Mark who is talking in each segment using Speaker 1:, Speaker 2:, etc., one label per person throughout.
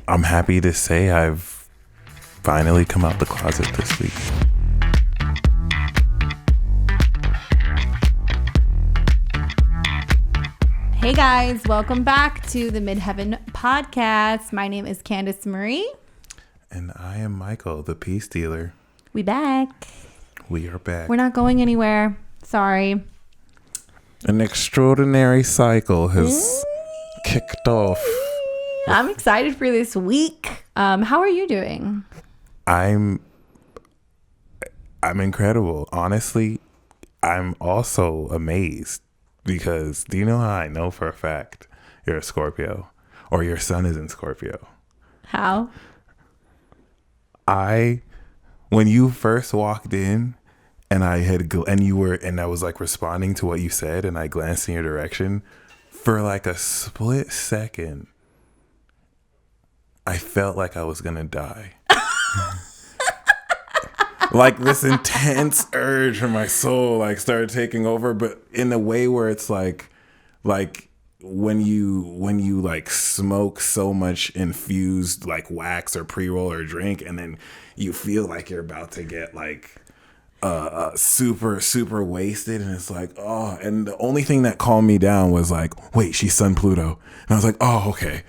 Speaker 1: I'm happy to say I've finally come out the closet this week.
Speaker 2: Hey guys, welcome back to the Midheaven podcast. My name is Candace Marie.
Speaker 1: And I am Michael, the peace dealer.
Speaker 2: We back.
Speaker 1: We are back.
Speaker 2: We're not going anywhere. Sorry.
Speaker 1: An extraordinary cycle has kicked off.
Speaker 2: I'm excited for this week. How are you doing?
Speaker 1: I'm incredible. Honestly, I'm also amazed because do you know how I know for a fact you're a Scorpio or your sun is in Scorpio?
Speaker 2: How?
Speaker 1: When you first walked in and I was like responding to what you said and I glanced in your direction for like a split second, I felt like I was gonna die. Like this intense urge from my soul like started taking over, but in a way where it's like when you like smoke so much infused like wax or pre-roll or drink, and then you feel like you're about to get like super wasted, and it's like, oh, and the only thing that calmed me down was like, wait, she's Sun Pluto, and I was like, oh, okay.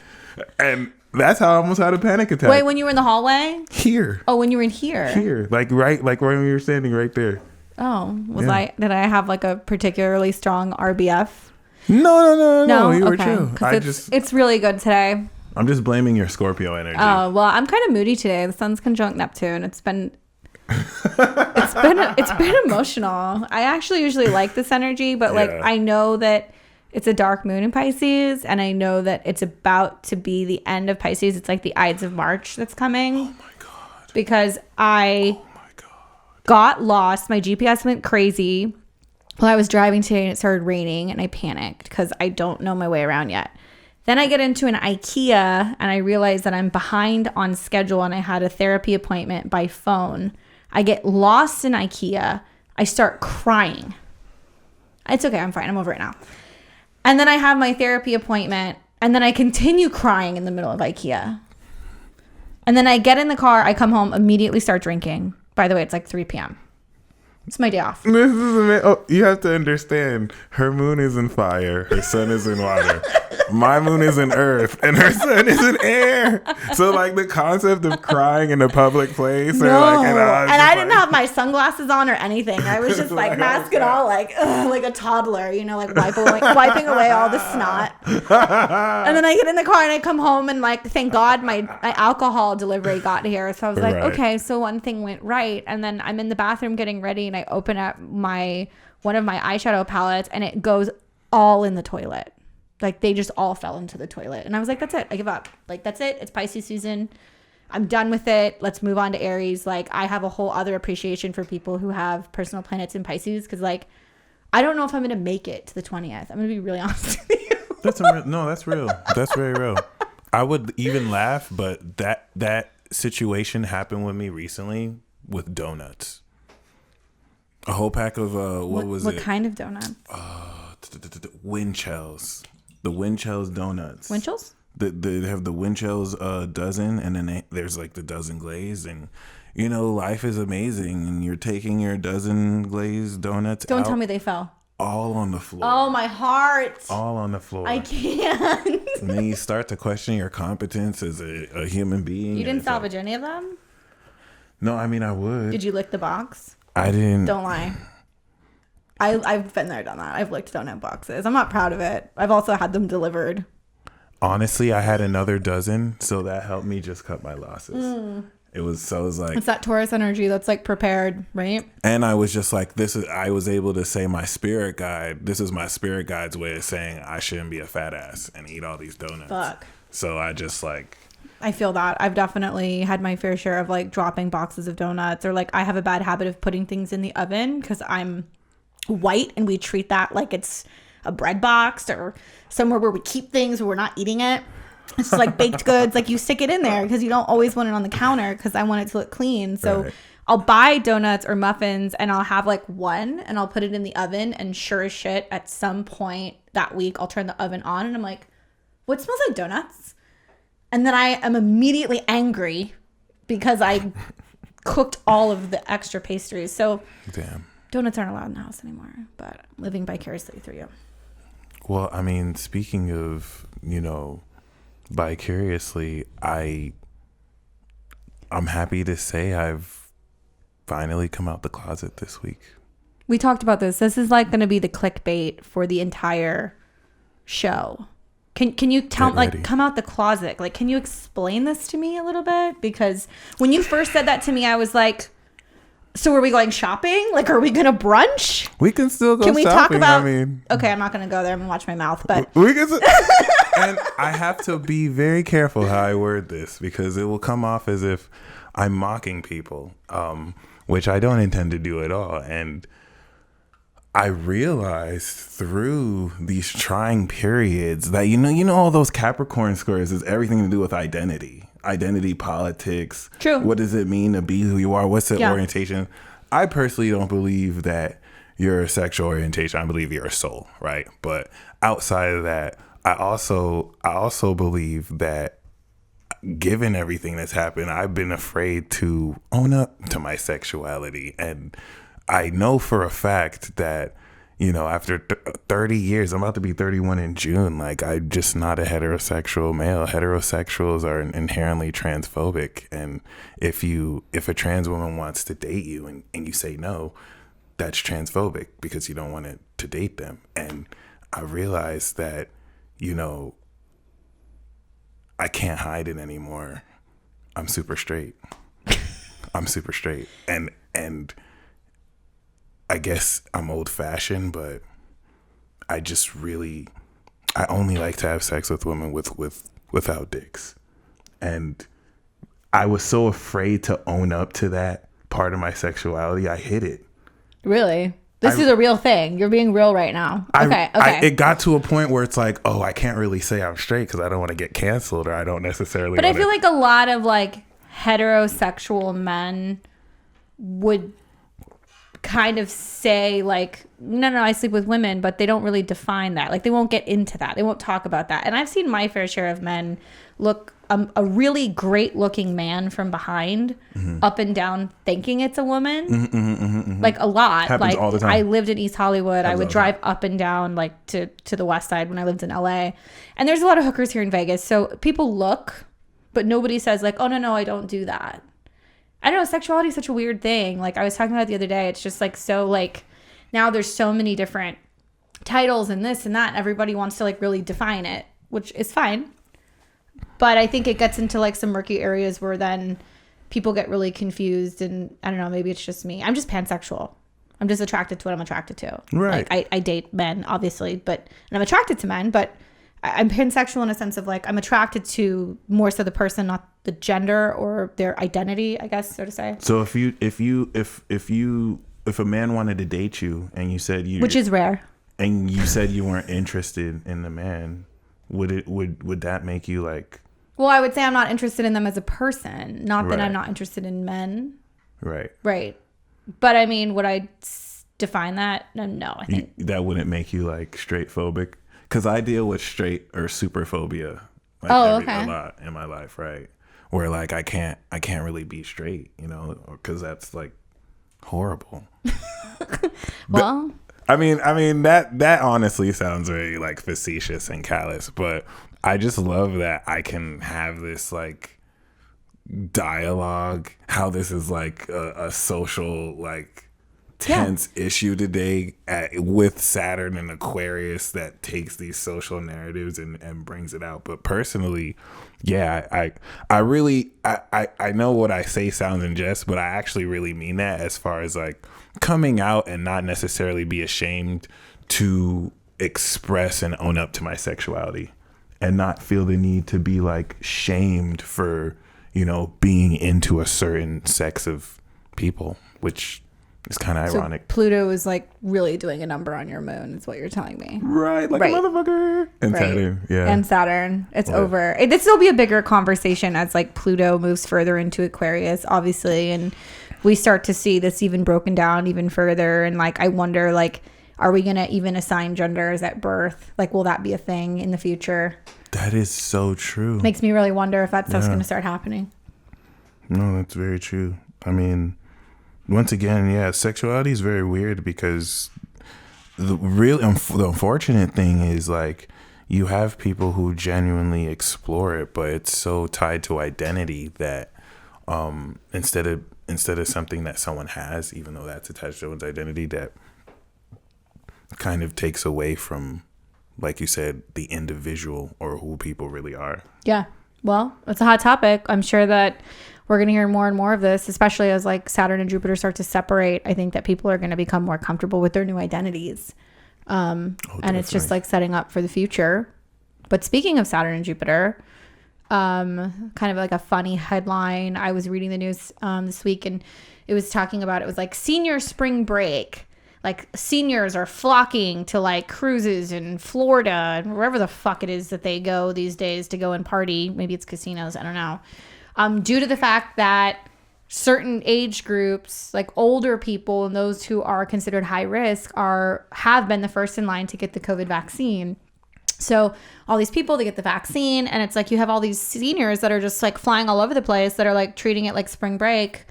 Speaker 1: And that's how I almost had a panic attack.
Speaker 2: Wait, when you were in the hallway?
Speaker 1: Here.
Speaker 2: Oh, when you were in here?
Speaker 1: Here. Like when you were standing right there.
Speaker 2: Oh, did I have like a particularly strong RBF?
Speaker 1: No. You were chill.
Speaker 2: It's really good today.
Speaker 1: I'm just blaming your Scorpio energy.
Speaker 2: Oh, well, I'm kind of moody today. The sun's conjunct Neptune. It's been emotional. I actually usually like this energy, but like I know that it's a dark moon in Pisces, and I know that it's about to be the end of Pisces. It's like the Ides of March that's coming.
Speaker 1: Oh my God.
Speaker 2: Because I got lost. My GPS went crazy while I was driving today, and it started raining, and I panicked because I don't know my way around yet. Then I get into an IKEA, and I realize that I'm behind on schedule, and I had a therapy appointment by phone. I get lost in IKEA. I start crying. It's okay. I'm fine. I'm over it now. And then I have my therapy appointment, and then I continue crying in the middle of IKEA. And then I get in the car, I come home, immediately start drinking. By the way, it's like 3 p.m. It's my day off.
Speaker 1: This is you have to understand, her moon is in fire, her sun is in water. My moon is in earth, and her sun is in air. So like the concept of crying in a public place, and
Speaker 2: I didn't have my sunglasses on or anything. I was just like mask and all, like a toddler, like wiping away all the snot. And then I get in the car and I come home, and like thank God my alcohol delivery got here. So I was like, okay, so one thing went right. And then I'm in the bathroom getting ready, and I open up one of my eyeshadow palettes, and it goes all in the toilet. Like they just all fell into the toilet. And I was like, that's it. I give up. Like, that's it. It's Pisces season. I'm done with it. Let's move on to Aries. Like, I have a whole other appreciation for people who have personal planets in Pisces. Because, like, I don't know if I'm going to make it to the 20th. I'm going to be really honest with you.
Speaker 1: That's real. That's very real. I would even laugh, but that situation happened with me recently with donuts. A whole pack of, what
Speaker 2: kind of donuts?
Speaker 1: Winchells. The Winchells donuts.
Speaker 2: Winchells?
Speaker 1: They have the Winchells dozen, and then there's like the dozen glazed, and life is amazing, and you're taking your dozen glazed donuts
Speaker 2: Don't tell me they fell.
Speaker 1: All on the floor.
Speaker 2: Oh, my heart.
Speaker 1: All on the floor.
Speaker 2: I can't.
Speaker 1: And then you start to question your competence as a human being.
Speaker 2: You didn't salvage any of them?
Speaker 1: No, I mean, I would.
Speaker 2: Did you lick the box?
Speaker 1: I didn't.
Speaker 2: Don't lie. I've been there, done that. I've licked donut boxes. I'm not proud of it. I've also had them delivered.
Speaker 1: Honestly, I had another dozen, so that helped me just cut my losses. It was like,
Speaker 2: it's that Taurus energy that's like prepared, right?
Speaker 1: And I was just like, I was able to say my spirit guide. This is my spirit guide's way of saying I shouldn't be a fat ass and eat all these donuts.
Speaker 2: Fuck.
Speaker 1: So I just like,
Speaker 2: I feel that. I've definitely had my fair share of like dropping boxes of donuts, or like I have a bad habit of putting things in the oven because I'm white and we treat that like it's a bread box or somewhere where we keep things where we're not eating it. It's like baked goods. Like you stick it in there because you don't always want it on the counter because I want it to look clean. So I'll buy donuts or muffins and I'll have like one and I'll put it in the oven, and sure as shit at some point that week I'll turn the oven on and I'm like, what smells like donuts? And then I am immediately angry because I cooked all of the extra pastries. So
Speaker 1: damn,
Speaker 2: donuts aren't allowed in the house anymore, but I'm living vicariously through you.
Speaker 1: Well, I mean, speaking of, vicariously, I'm happy to say I've finally come out the closet this week.
Speaker 2: We talked about this. This is like going to be the clickbait for the entire show. Can you tell, like, come out the closet? Like, can you explain this to me a little bit? Because when you first said that to me, I was like, so are we going shopping? Like, are we going to brunch?
Speaker 1: We can still go shopping.
Speaker 2: Can we talk about... Okay, I'm not going to go there. I'm going to watch my mouth, but...
Speaker 1: We can... And I have to be very careful how I word this because it will come off as if I'm mocking people, which I don't intend to do at all. And I realized through these trying periods that, all those Capricorn squares is everything to do with identity politics.
Speaker 2: True.
Speaker 1: What does it mean to be who you are? What's the orientation? I personally don't believe that you're a sexual orientation. I believe you're a soul, right? But outside of that, I also believe that given everything that's happened, I've been afraid to own up to my sexuality. And I know for a fact that, after 30 years, I'm about to be 31 in June, like, I'm just not a heterosexual male. Heterosexuals are inherently transphobic. And if a trans woman wants to date you and you say no, that's transphobic because you don't want to date them. And I realized that, I can't hide it anymore. I'm super straight. And I guess I'm old fashioned, but I only like to have sex with women without dicks. And I was so afraid to own up to that part of my sexuality. I hid it.
Speaker 2: Really? This is a real thing. You're being real right now. Okay.
Speaker 1: It got to a point where it's like, oh, I can't really say I'm straight because I don't want to get canceled, or I don't necessarily.
Speaker 2: But I feel like a lot of like heterosexual men would kind of say like, no, I sleep with women, but they don't really define that. Like, they won't get into that. They won't talk about that. And I've seen my fair share of men look a really great looking man from behind, up and down, thinking it's a woman. Like, a lot.
Speaker 1: Happens
Speaker 2: like
Speaker 1: all the time.
Speaker 2: I lived in East Hollywood. I would drive up and down like to the west side when I lived in LA. And there's a lot of hookers here in Vegas. So people look, but nobody says like, oh no, I don't do that. I don't know, sexuality is such a weird thing. Like, I was talking about it the other day. It's just like, so like, now there's so many different titles and this and that, and everybody wants to like really define it, which is fine. But I think it gets into like some murky areas where then people get really confused, and I don't know, maybe it's just me. I'm just pansexual. I'm just attracted to what I'm attracted to.
Speaker 1: Right.
Speaker 2: Like, I date men, obviously, and I'm attracted to men, but I'm pansexual in a sense of like, I'm attracted to more so the person, not the gender or their identity, I guess, so to say.
Speaker 1: So if a man wanted to date you and you said
Speaker 2: which is rare,
Speaker 1: and you said you weren't interested in the man, would that make you like?
Speaker 2: Well, I would say I'm not interested in them as a person, not that I'm not interested in men.
Speaker 1: Right.
Speaker 2: But I mean, would I define that? No, I think
Speaker 1: that wouldn't make you like straight phobic. Because I deal with straight or super phobia a lot in my life, right? Where like I can't really be straight, because that's like horrible.
Speaker 2: Well,
Speaker 1: I mean that honestly sounds very like facetious and callous, but I just love that I can have this like dialogue, how this is like a social like tense issue today with Saturn and Aquarius that takes these social narratives and brings it out. But personally, I really know what I say sounds in jest, but I actually really mean that, as far as like coming out and not necessarily be ashamed to express and own up to my sexuality, and not feel the need to be like shamed for, being into a certain sex of people, which is kind of ironic.
Speaker 2: Pluto is like really doing a number on your moon, is what you're telling me.
Speaker 1: Right, like a motherfucker. And Saturn,
Speaker 2: And Saturn. It's over. This will be a bigger conversation as like Pluto moves further into Aquarius, obviously, and we start to see this even broken down even further. And like, I wonder, like, are we going to even assign genders at birth? Like, will that be a thing in the future?
Speaker 1: That is so true.
Speaker 2: Makes me really wonder if that stuff's going to start happening.
Speaker 1: No, that's very true. I mean, once again, yeah, sexuality is very weird because the unfortunate thing is like you have people who genuinely explore it, but it's so tied to identity that instead of something that someone has, even though that's attached to one's identity, that kind of takes away from, like you said, the individual or who people really are.
Speaker 2: Yeah. Well, it's a hot topic. I'm sure that we're going to hear more and more of this, especially as like Saturn and Jupiter start to separate. I think that people are going to become more comfortable with their new identities. And it's just like setting up for the future. But speaking of Saturn and Jupiter, kind of like a funny headline. I was reading the news this week, and it was talking about, it was like senior spring break. Like seniors are flocking to like cruises in Florida and wherever the fuck it is that they go these days to go and party. Maybe it's casinos. I don't know. Due to the fact that certain age groups, like older people and those who are considered high risk, have been the first in line to get the COVID vaccine. So all these people, they get the vaccine, and it's like you have all these seniors that are just like flying all over the place, that are like treating it like spring break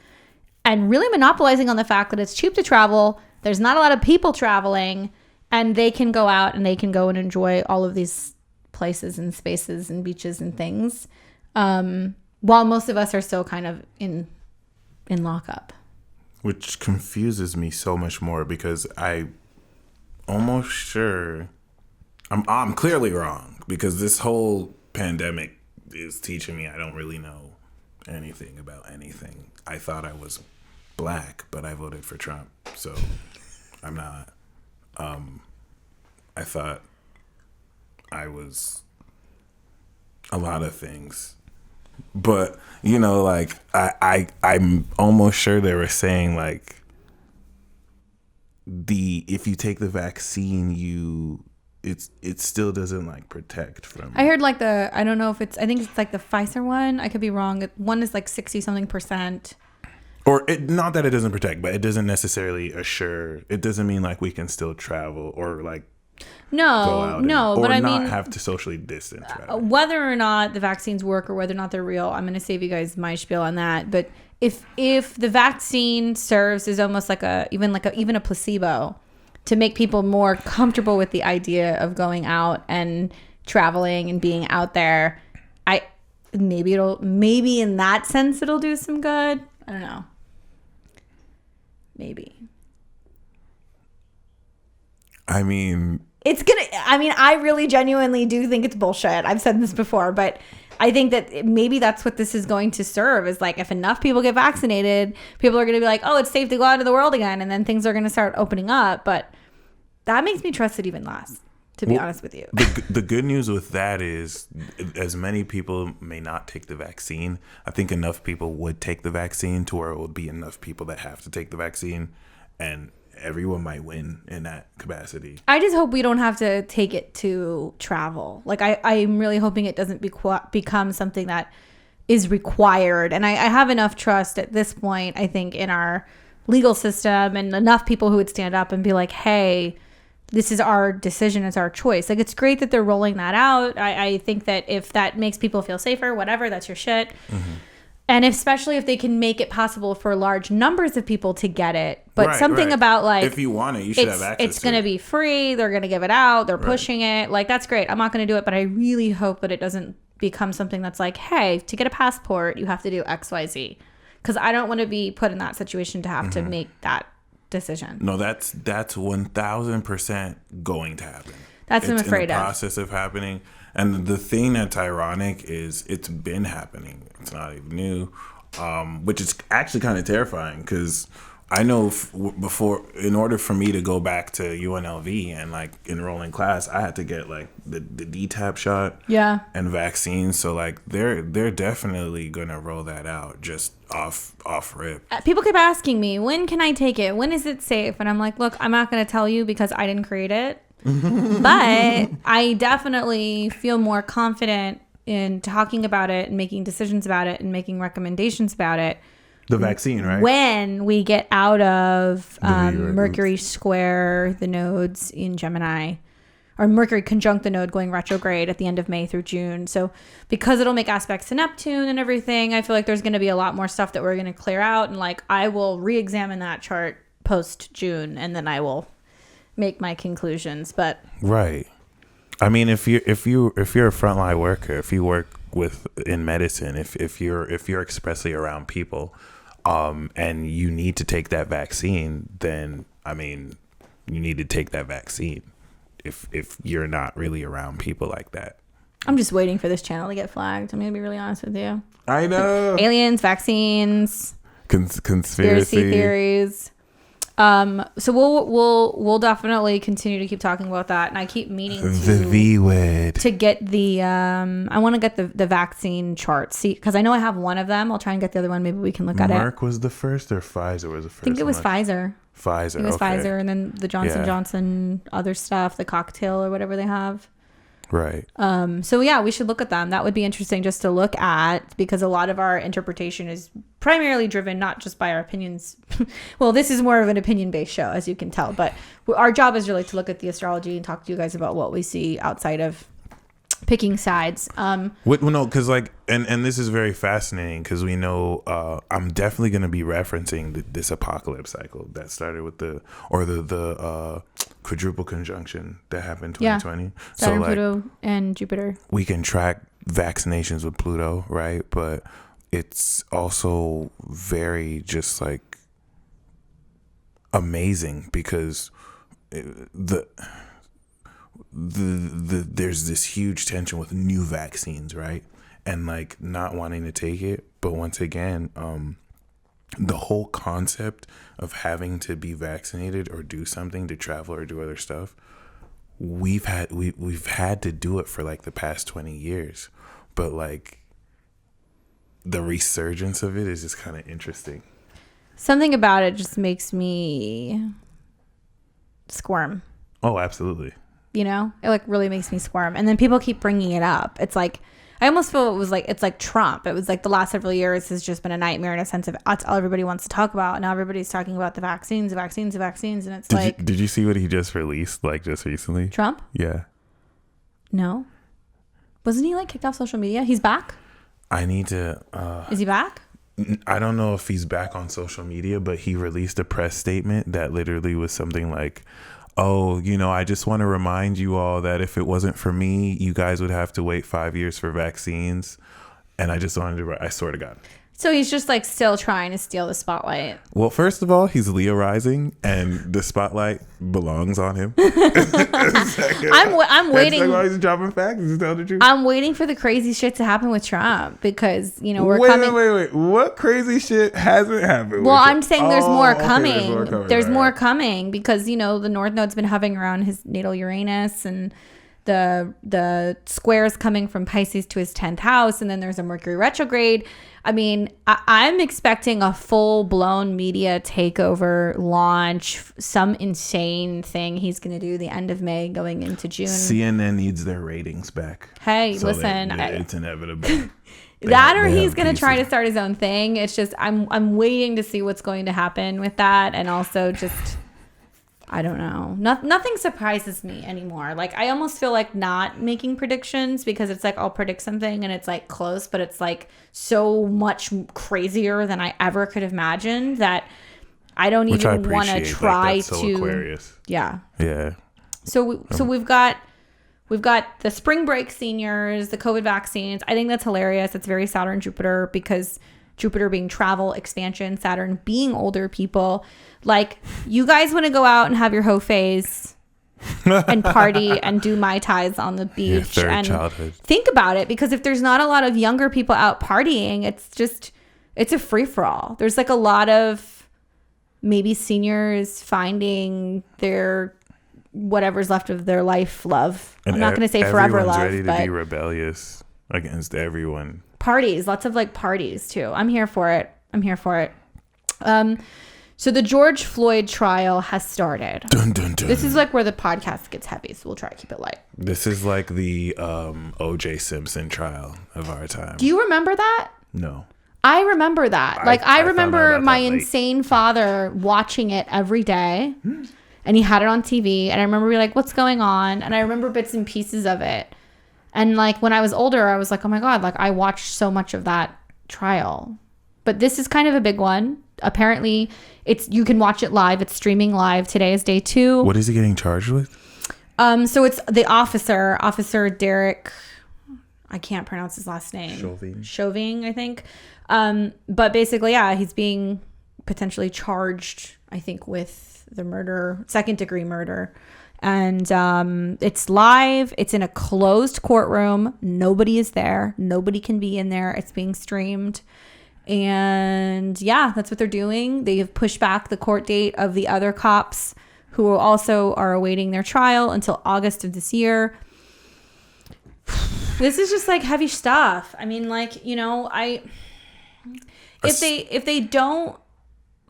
Speaker 2: and really monopolizing on the fact that it's cheap to travel. There's not a lot of people traveling, and they can go out and they can go and enjoy all of these places and spaces and beaches and things. While most of us are still kind of in lockup.
Speaker 1: Which confuses me so much more because I'm almost sure I'm clearly wrong, because this whole pandemic is teaching me I don't really know anything about anything. I thought I was black, but I voted for Trump, so I'm not. I thought I was a lot of things, but you know, like I'm almost sure they were saying like if you take the vaccine, it still doesn't like protect from.
Speaker 2: I heard like I don't know if I think it's like the Pfizer one. I could be wrong. One is like 60 something %.
Speaker 1: Or not that it doesn't protect, but it doesn't necessarily assure. It doesn't mean like we can still travel or like go out
Speaker 2: but I mean,
Speaker 1: have to socially distance.
Speaker 2: Whether or not the vaccines work or whether or not they're real, I'm going to save you guys my spiel on that. But if the vaccine serves as almost like even a placebo to make people more comfortable with the idea of going out and traveling and being out there, maybe in that sense it'll do some good. I don't know. Maybe.
Speaker 1: I mean,
Speaker 2: I really genuinely do think it's bullshit. I've said this before, but I think that maybe that's what this is going to serve, is like if enough people get vaccinated, people are going to be like, oh, it's safe to go out into the world again. And then things are going to start opening up. But that makes me trust it even less, to be honest with you.
Speaker 1: The good news with that is, as many people may not take the vaccine, I think enough people would take the vaccine to where it would be enough people that have to take the vaccine, and everyone might win in that capacity. I
Speaker 2: just hope we don't have to take it to travel. Like I'm really hoping it doesn't become something that is required. And I have enough trust at this point, I think, in our legal system, and enough people who would stand up and be like, hey, this is our decision, it's our choice. Like, it's great that they're rolling that out. I think that if that makes people feel safer, whatever, that's your shit. Mm-hmm. And especially if they can make it possible for large numbers of people to get it. But something about like,
Speaker 1: if you want it, you should have access to it.
Speaker 2: It's going to be free. They're going to give it out. They're pushing it. Like, that's great. I'm not going to do it. But I really hope that it doesn't become something that's like, hey, to get a passport, you have to do X, Y, Z. Because I don't want to be put in that situation to have to make that decision.
Speaker 1: No, that's 1,000% going to happen.
Speaker 2: That's what I'm afraid
Speaker 1: of. It's in the process of happening. And the thing that's ironic is it's been happening. It's not even new, which is actually kind of terrifying, because I know before, in order for me to go back to UNLV and like enroll in class, I had to get like the DTaP shot, and vaccines. So like they're definitely gonna roll that out just off rip.
Speaker 2: People keep asking me, when can I take it? When is it safe? And I'm like, look, I'm not gonna tell you because I didn't create it. But I definitely feel more confident in talking about it and making decisions about it and making recommendations about it.
Speaker 1: The vaccine, right?
Speaker 2: When we get out of Mercury square, the nodes in Gemini, or Mercury conjunct the node going retrograde at the end of May through June. So because it'll make aspects to Neptune and everything, I feel like there's going to be a lot more stuff that we're going to clear out. And like, I will re-examine that chart post June, and then I will make my conclusions. But
Speaker 1: right. I mean, if you're a frontline worker, if you work in medicine, if you're expressly around people, and you need to take that vaccine, then I mean, you need to take that vaccine. If you're not really around people like that.
Speaker 2: I'm just waiting for this channel to get flagged. I'm gonna be really honest with you.
Speaker 1: I know.
Speaker 2: Aliens, vaccines,
Speaker 1: conspiracy
Speaker 2: theories. So we'll definitely continue to keep talking about that, and I keep meaning to
Speaker 1: the V word
Speaker 2: to get the I want to get the vaccine chart. See, because I know I have one of them. I'll try and get the other one. Maybe we can look at it.
Speaker 1: Merck was the first, or Pfizer was the first?
Speaker 2: I think it was Pfizer.
Speaker 1: Pfizer.
Speaker 2: It was Pfizer, and then the Johnson Johnson other stuff, the cocktail or whatever they have.
Speaker 1: Right.
Speaker 2: So yeah, we should look at them. That would be interesting just to look at, because a lot of our interpretation is primarily driven not just by our opinions. Well, this is more of an opinion-based show, as you can tell, but our job is really to look at the astrology and talk to you guys about what we see outside of picking sides.
Speaker 1: No, because like, and this is very fascinating, because we know I'm definitely going to be referencing this apocalypse cycle that started with the quadruple conjunction that happened in 2020.
Speaker 2: Yeah. Saturn, Pluto, and Jupiter.
Speaker 1: We can track vaccinations with Pluto, right? But it's also very just like amazing, because there's this huge tension with new vaccines, right? And like not wanting to take it. But once again, the whole concept of having to be vaccinated or do something to travel or do other stuff, we've had to do it for like the past 20 years. But like the resurgence of it is just kind of interesting.
Speaker 2: Something about it just makes me squirm.
Speaker 1: Oh, absolutely.
Speaker 2: You know, it like really makes me squirm. And then people keep bringing it up. It's like, I almost feel it's like Trump. It was like the last several years has just been a nightmare in a sense of that's all everybody wants to talk about. Now everybody's talking about the vaccines. And it's
Speaker 1: did you see what he just released, like just recently?
Speaker 2: Trump?
Speaker 1: Yeah.
Speaker 2: No. Wasn't he like kicked off social media? He's back?
Speaker 1: I need to.
Speaker 2: Is he back?
Speaker 1: I don't know if he's back on social media, but he released a press statement that literally was something like, oh, I just want to remind you all that if it wasn't for me, you guys would have to wait 5 years for vaccines. And I just wanted to, I swear to God.
Speaker 2: So he's just like still trying to steal the spotlight.
Speaker 1: Well, first of all, he's Leo rising, and the spotlight belongs on him.
Speaker 2: I'm waiting.
Speaker 1: That's why he's dropping facts. He's telling the truth.
Speaker 2: I'm waiting for the crazy shit to happen with Trump, because we're coming.
Speaker 1: Wait. What crazy shit hasn't happened?
Speaker 2: Well, I'm saying there's more coming.
Speaker 1: Okay,
Speaker 2: there's more coming, because the North Node's been hovering around his natal Uranus, and the squares coming from Pisces to his 10th house, and then there's a Mercury retrograde. I mean, I'm expecting a full-blown media takeover launch, some insane thing he's going to do the end of May going into June.
Speaker 1: CNN needs their ratings back.
Speaker 2: Hey, so listen.
Speaker 1: It's inevitable.
Speaker 2: He's going to try to start his own thing. It's just I'm waiting to see what's going to happen with that, and also just... I don't know. Nothing surprises me anymore. Like, I almost feel like not making predictions, because it's like I'll predict something and it's like close, but it's like so much crazier than I ever could have imagined that I don't even want to try
Speaker 1: that's so
Speaker 2: to.
Speaker 1: Aquarius.
Speaker 2: Yeah.
Speaker 1: Yeah.
Speaker 2: So we've got the spring break seniors, the COVID vaccines. I think that's hilarious. It's very Saturn Jupiter, because Jupiter being travel, expansion, Saturn being older people. Like, you guys want to go out and have your hoe phase and party and do Mai Tais on the beach and childhood. Think about it, because if there's not a lot of younger people out partying, it's a free-for-all. There's like a lot of maybe seniors finding their whatever's left of their life love. And I'm not going to say forever love,
Speaker 1: ready to be rebellious against everyone.
Speaker 2: Parties, lots of like parties too. I'm here for it. So the George Floyd trial has started.
Speaker 1: Dun, dun, dun.
Speaker 2: This is like where the podcast gets heavy, so we'll try to keep it light.
Speaker 1: This is like the O.J. Simpson trial of our time.
Speaker 2: Do you remember that?
Speaker 1: No.
Speaker 2: I remember that. I remember my insane father watching it every day. And and he had it on TV. And I remember being like, what's going on? And I remember bits and pieces of it. And like when I was older, I was like, oh my God, like I watched so much of that trial. But this is kind of a big one. Apparently, you can watch it live. It's streaming live. Today is day 2.
Speaker 1: What is he getting charged with?
Speaker 2: So it's the Officer Derek. I can't pronounce his last name. Chauvin, I think. But basically, yeah, he's being potentially charged, I think, with the murder, 2nd-degree murder. And it's live. It's in a closed courtroom. Nobody is there. Nobody can be in there. It's being streamed. And yeah, that's what they're doing. They have pushed back the court date of the other cops who also are awaiting their trial until August of this year. This is just like heavy stuff. I mean, like, you know, if they don't,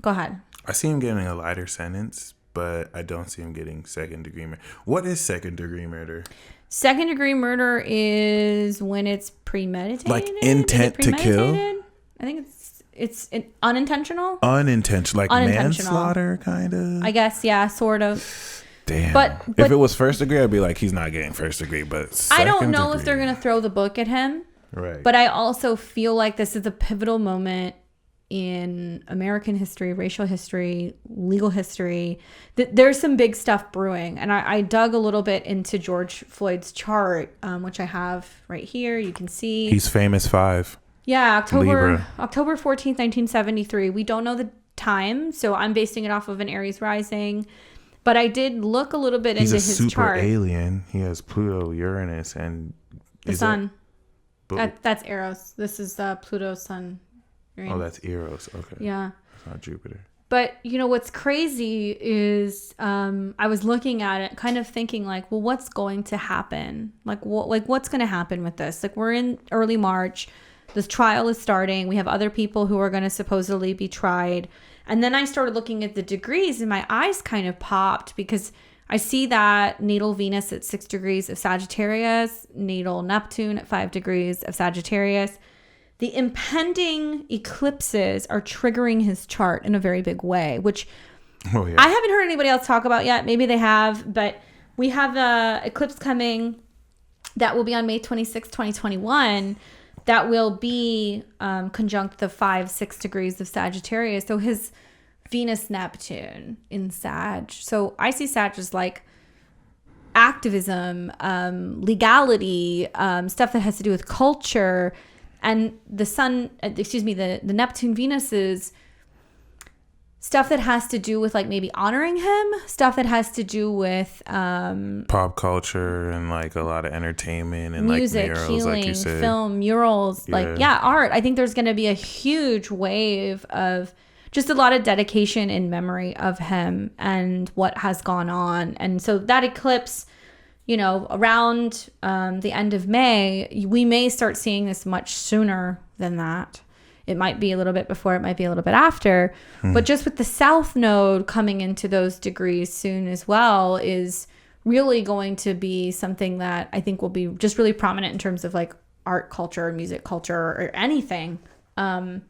Speaker 2: go ahead.
Speaker 1: I see him getting a lighter sentence, but I don't see him getting 2nd-degree murder. What is 2nd-degree murder?
Speaker 2: 2nd-degree murder is when it's premeditated.
Speaker 1: Like intent to kill?
Speaker 2: I think it's unintentional.
Speaker 1: Unintentional, like manslaughter, kind of.
Speaker 2: I guess, yeah, sort of.
Speaker 1: Damn. But if it was 1st degree, I'd be like, he's not getting 1st degree. But
Speaker 2: I don't know if they're gonna throw the book at him.
Speaker 1: Right.
Speaker 2: But I also feel like this is a pivotal moment in American history, racial history, legal history. There's some big stuff brewing, and I dug a little bit into George Floyd's chart, which I have right here. You can see
Speaker 1: he's famous 5.
Speaker 2: Yeah, October 14th, 1973. We don't know the time, so I'm basing it off of an Aries rising. But I did look a little bit into his chart. He's a super
Speaker 1: alien. He has Pluto, Uranus, and
Speaker 2: the sun. That's Eros. This is Pluto's sun.
Speaker 1: Uranus. Oh, that's Eros. Okay.
Speaker 2: Yeah.
Speaker 1: It's not Jupiter.
Speaker 2: But, you know, what's crazy is I was looking at it, kind of thinking like, well, what's going to happen? What's going to happen with this? Like, we're in early March. This trial is starting. We have other people who are going to supposedly be tried. And then I started looking at the degrees and my eyes kind of popped because I see that natal Venus at 6 degrees of Sagittarius, natal Neptune at 5 degrees of Sagittarius. The impending eclipses are triggering his chart in a very big way, which I haven't heard anybody else talk about yet. Maybe they have, but we have the eclipse coming that will be on May 26, 2021. That will be conjunct the 5-6 degrees of Sagittarius. So his Venus Neptune in Sag. So I see Sag as like activism, legality, stuff that has to do with culture. And the Neptune Venus is stuff that has to do with like maybe honoring him, stuff that has to do with
Speaker 1: pop culture and like a lot of entertainment and
Speaker 2: music,
Speaker 1: like murals,
Speaker 2: healing,
Speaker 1: like you said.
Speaker 2: film, murals, art. I think there's going to be a huge wave of just a lot of dedication in memory of him and what has gone on. And so that eclipse, you know, around the end of May, we may start seeing this much sooner than that. It might be a little bit before, it might be a little bit after. But just with the South Node coming into those degrees soon as well is really going to be something that I think will be just really prominent in terms of like art culture, music culture, or anything. And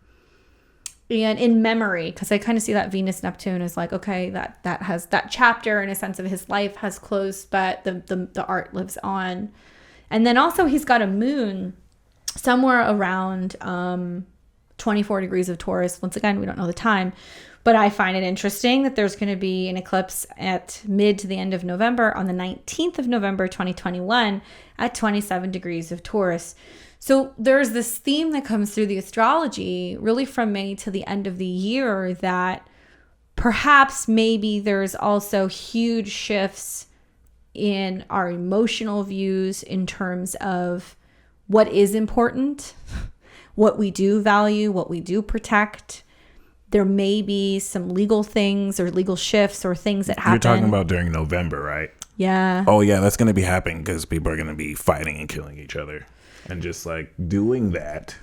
Speaker 2: in memory, because I kind of see that Venus Neptune is like, okay, that has that chapter in a sense of his life has closed, but the art lives on. And then also he's got a moon somewhere around 24 degrees of Taurus. Once again, we don't know the time, but I find it interesting that there's going to be an eclipse at mid to the end of November on the 19th of November, 2021 at 27 degrees of Taurus. So there's this theme that comes through the astrology really from May to the end of the year that perhaps maybe there's also huge shifts in our emotional views in terms of what is important, what we do value, what we do protect. There may be some legal things or legal shifts or things that happen. You're
Speaker 1: talking about during November, right?
Speaker 2: Yeah.
Speaker 1: Oh, yeah, that's going to be happening because people are going to be fighting and killing each other. And just like doing that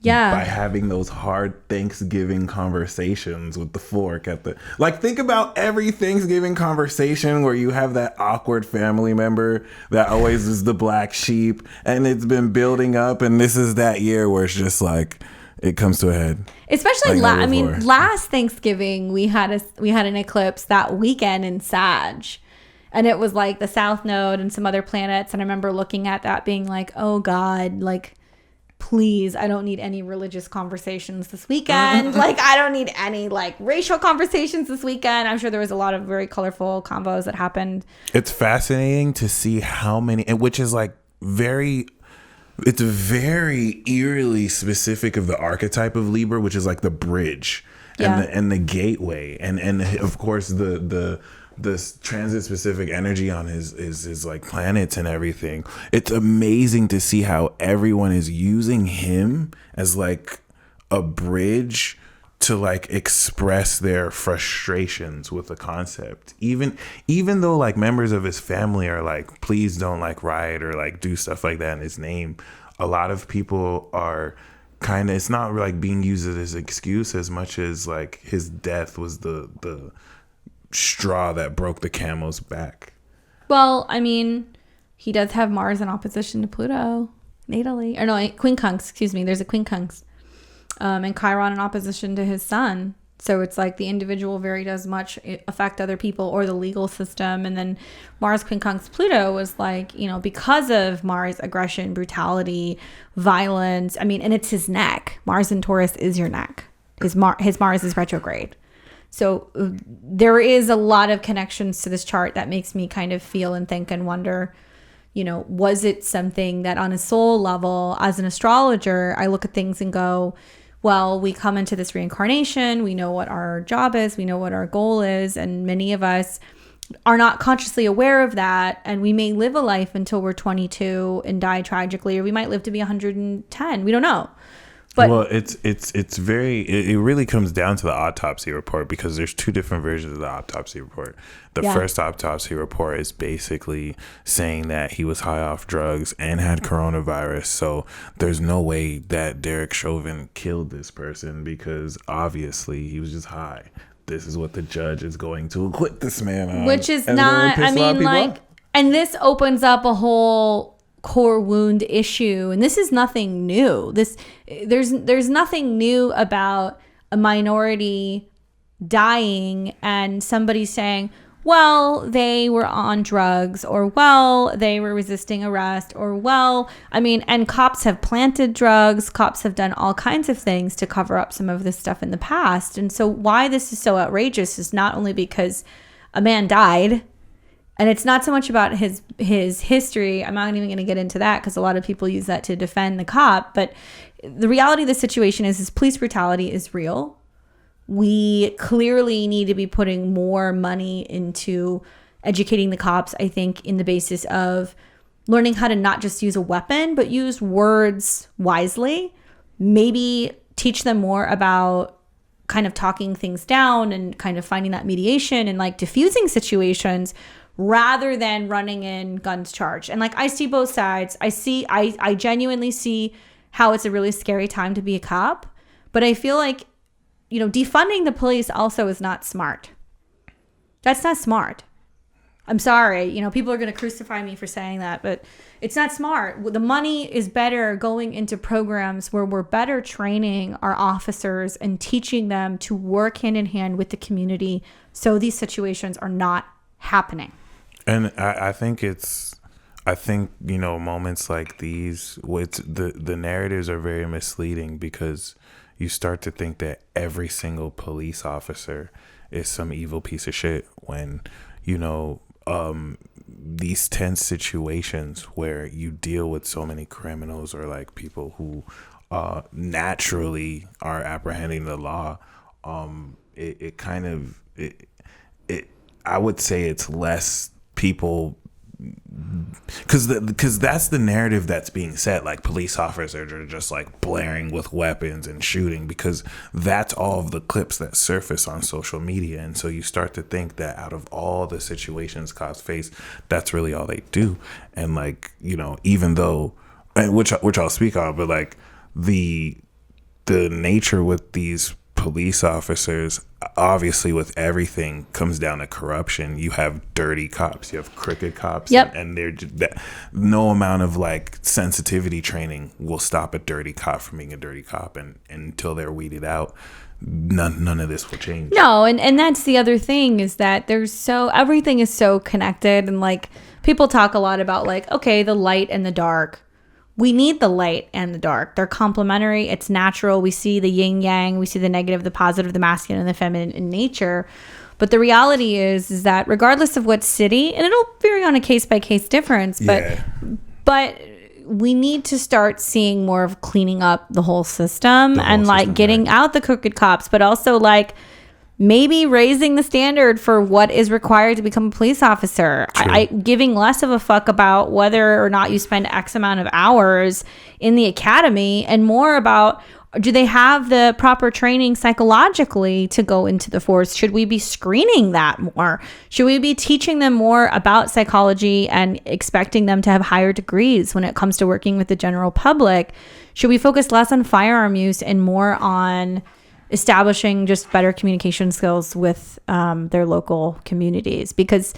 Speaker 1: by having those hard Thanksgiving conversations with the fork at the, like, think about every Thanksgiving conversation where you have that awkward family member that always is the black sheep and it's been building up. And this is that year where it's just like, it comes to a head.
Speaker 2: Especially, last Thanksgiving we had an eclipse that weekend in Sag, and it was like the South Node and some other planets. And I remember looking at that, being like, "Oh God, like, please, I don't need any religious conversations this weekend. Like, I don't need any like racial conversations this weekend." I'm sure there was a lot of very colorful combos that happened.
Speaker 1: It's fascinating to see how many, and which is like it's very eerily specific of the archetype of Libra, which is like the bridge and the gateway, and of course the transit specific energy on his like planets and everything. It's amazing to see how everyone is using him as like a bridge to like express their frustrations with the concept, even though like members of his family are like, please don't like riot or like do stuff like that in his name. A lot of people are kind of, it's not like being used as an excuse as much as like his death was the straw that broke the camel's back.
Speaker 2: Well, I mean, he does have Mars in opposition to Pluto natally, or no, quincunx, excuse me, there's a quincunx. And Chiron in opposition to his sun. So it's like the individual very does much affect other people or the legal system. And then Mars quincunx Pluto was like, you know, because of Mars aggression, brutality, violence. I mean, and it's his neck. Mars in Taurus is your neck. His Mars is retrograde. So there is a lot of connections to this chart that makes me kind of feel and think and wonder, you know, was it something that on a soul level, as an astrologer, I look at things and go, well, we come into this reincarnation, we know what our job is, we know what our goal is, and many of us are not consciously aware of that, and we may live a life until we're 22 and die tragically, or we might live to be 110. We don't know. But
Speaker 1: well, it really comes down to the autopsy report, because there's two different versions of the autopsy report. The first autopsy report is basically saying that he was high off drugs and had coronavirus. So there's no way that Derek Chauvin killed this person, because obviously he was just high. This is what the judge is going to acquit this man on.
Speaker 2: Which is not, I mean, like, and this opens up a whole core wound issue, and this is nothing new. There's nothing new about a minority dying and somebody saying, well, they were on drugs, or well, they were resisting arrest, or well, I mean, and cops have planted drugs, cops have done all kinds of things to cover up some of this stuff in the past. And so why this is so outrageous is not only because a man died. And it's not so much about his history. I'm not even going to get into that, because a lot of people use that to defend the cop. But the reality of the situation is police brutality is real. We clearly need to be putting more money into educating the cops, I think, in the basis of learning how to not just use a weapon, but use words wisely. Maybe teach them more about kind of talking things down and kind of finding that mediation and like diffusing situations, rather than running in guns charged. And like, I see both sides. I genuinely see how it's a really scary time to be a cop. But I feel like, you know, defunding the police also is not smart. That's not smart. I'm sorry. You know, people are going to crucify me for saying that, but it's not smart. The money is better going into programs where we're better training our officers and teaching them to work hand in hand with the community, so these situations are not happening.
Speaker 1: And I think you know, moments like these, the narratives are very misleading, because you start to think that every single police officer is some evil piece of shit, when, you know, these tense situations where you deal with so many criminals, or like people who naturally are apprehending the law, I would say it's less people, because that's the narrative that's being set. Like, police officers are just like blaring with weapons and shooting, because that's all of the clips that surface on social media. And so you start to think that out of all the situations cops face, that's really all they do. And like, you know, even though, and which I'll speak on, but like the nature with these police officers, obviously with everything comes down to corruption. You have dirty cops, you have crooked cops, and they're just, no amount of like sensitivity training will stop a dirty cop from being a dirty cop, and until they're weeded out, none of this will change.
Speaker 2: No, and that's the other thing, is that everything is so connected, and like people talk a lot about like, okay, the light and the dark. We need the light and the dark. They're complementary. It's natural. We see the yin yang. We see the negative, the positive, the masculine, and the feminine in nature. But the reality is that regardless of what city, and it'll vary on a case by case difference, but we need to start seeing more of cleaning up the whole system and like getting out the crooked cops, but also like maybe raising the standard for what is required to become a police officer. I giving less of a fuck about whether or not you spend X amount of hours in the academy, and more about, do they have the proper training psychologically to go into the force? Should we be screening that more? Should we be teaching them more about psychology and expecting them to have higher degrees when it comes to working with the general public? Should we focus less on firearm use and more on establishing just better communication skills with their local communities? Because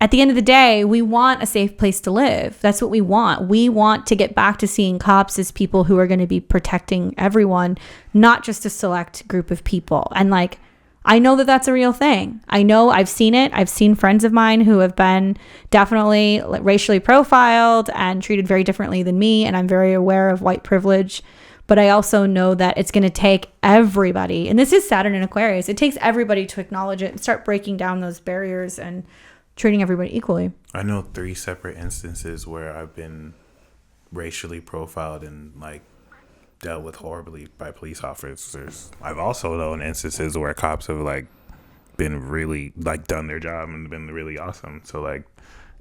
Speaker 2: at the end of the day, we want a safe place to live. That's what we want. We want to get back to seeing cops as people who are going to be protecting everyone, not just a select group of people. And like, I know that that's a real thing. I know, I've seen it. I've seen friends of mine who have been definitely racially profiled and treated very differently than me. And I'm very aware of white privilege. But I also know that it's going to take everybody, and this is Saturn in Aquarius, it takes everybody to acknowledge it and start breaking down those barriers and treating everybody equally.
Speaker 1: I know 3 separate instances where I've been racially profiled and like dealt with horribly by police officers. I've also known instances where cops have like been really like done their job and been really awesome. So like,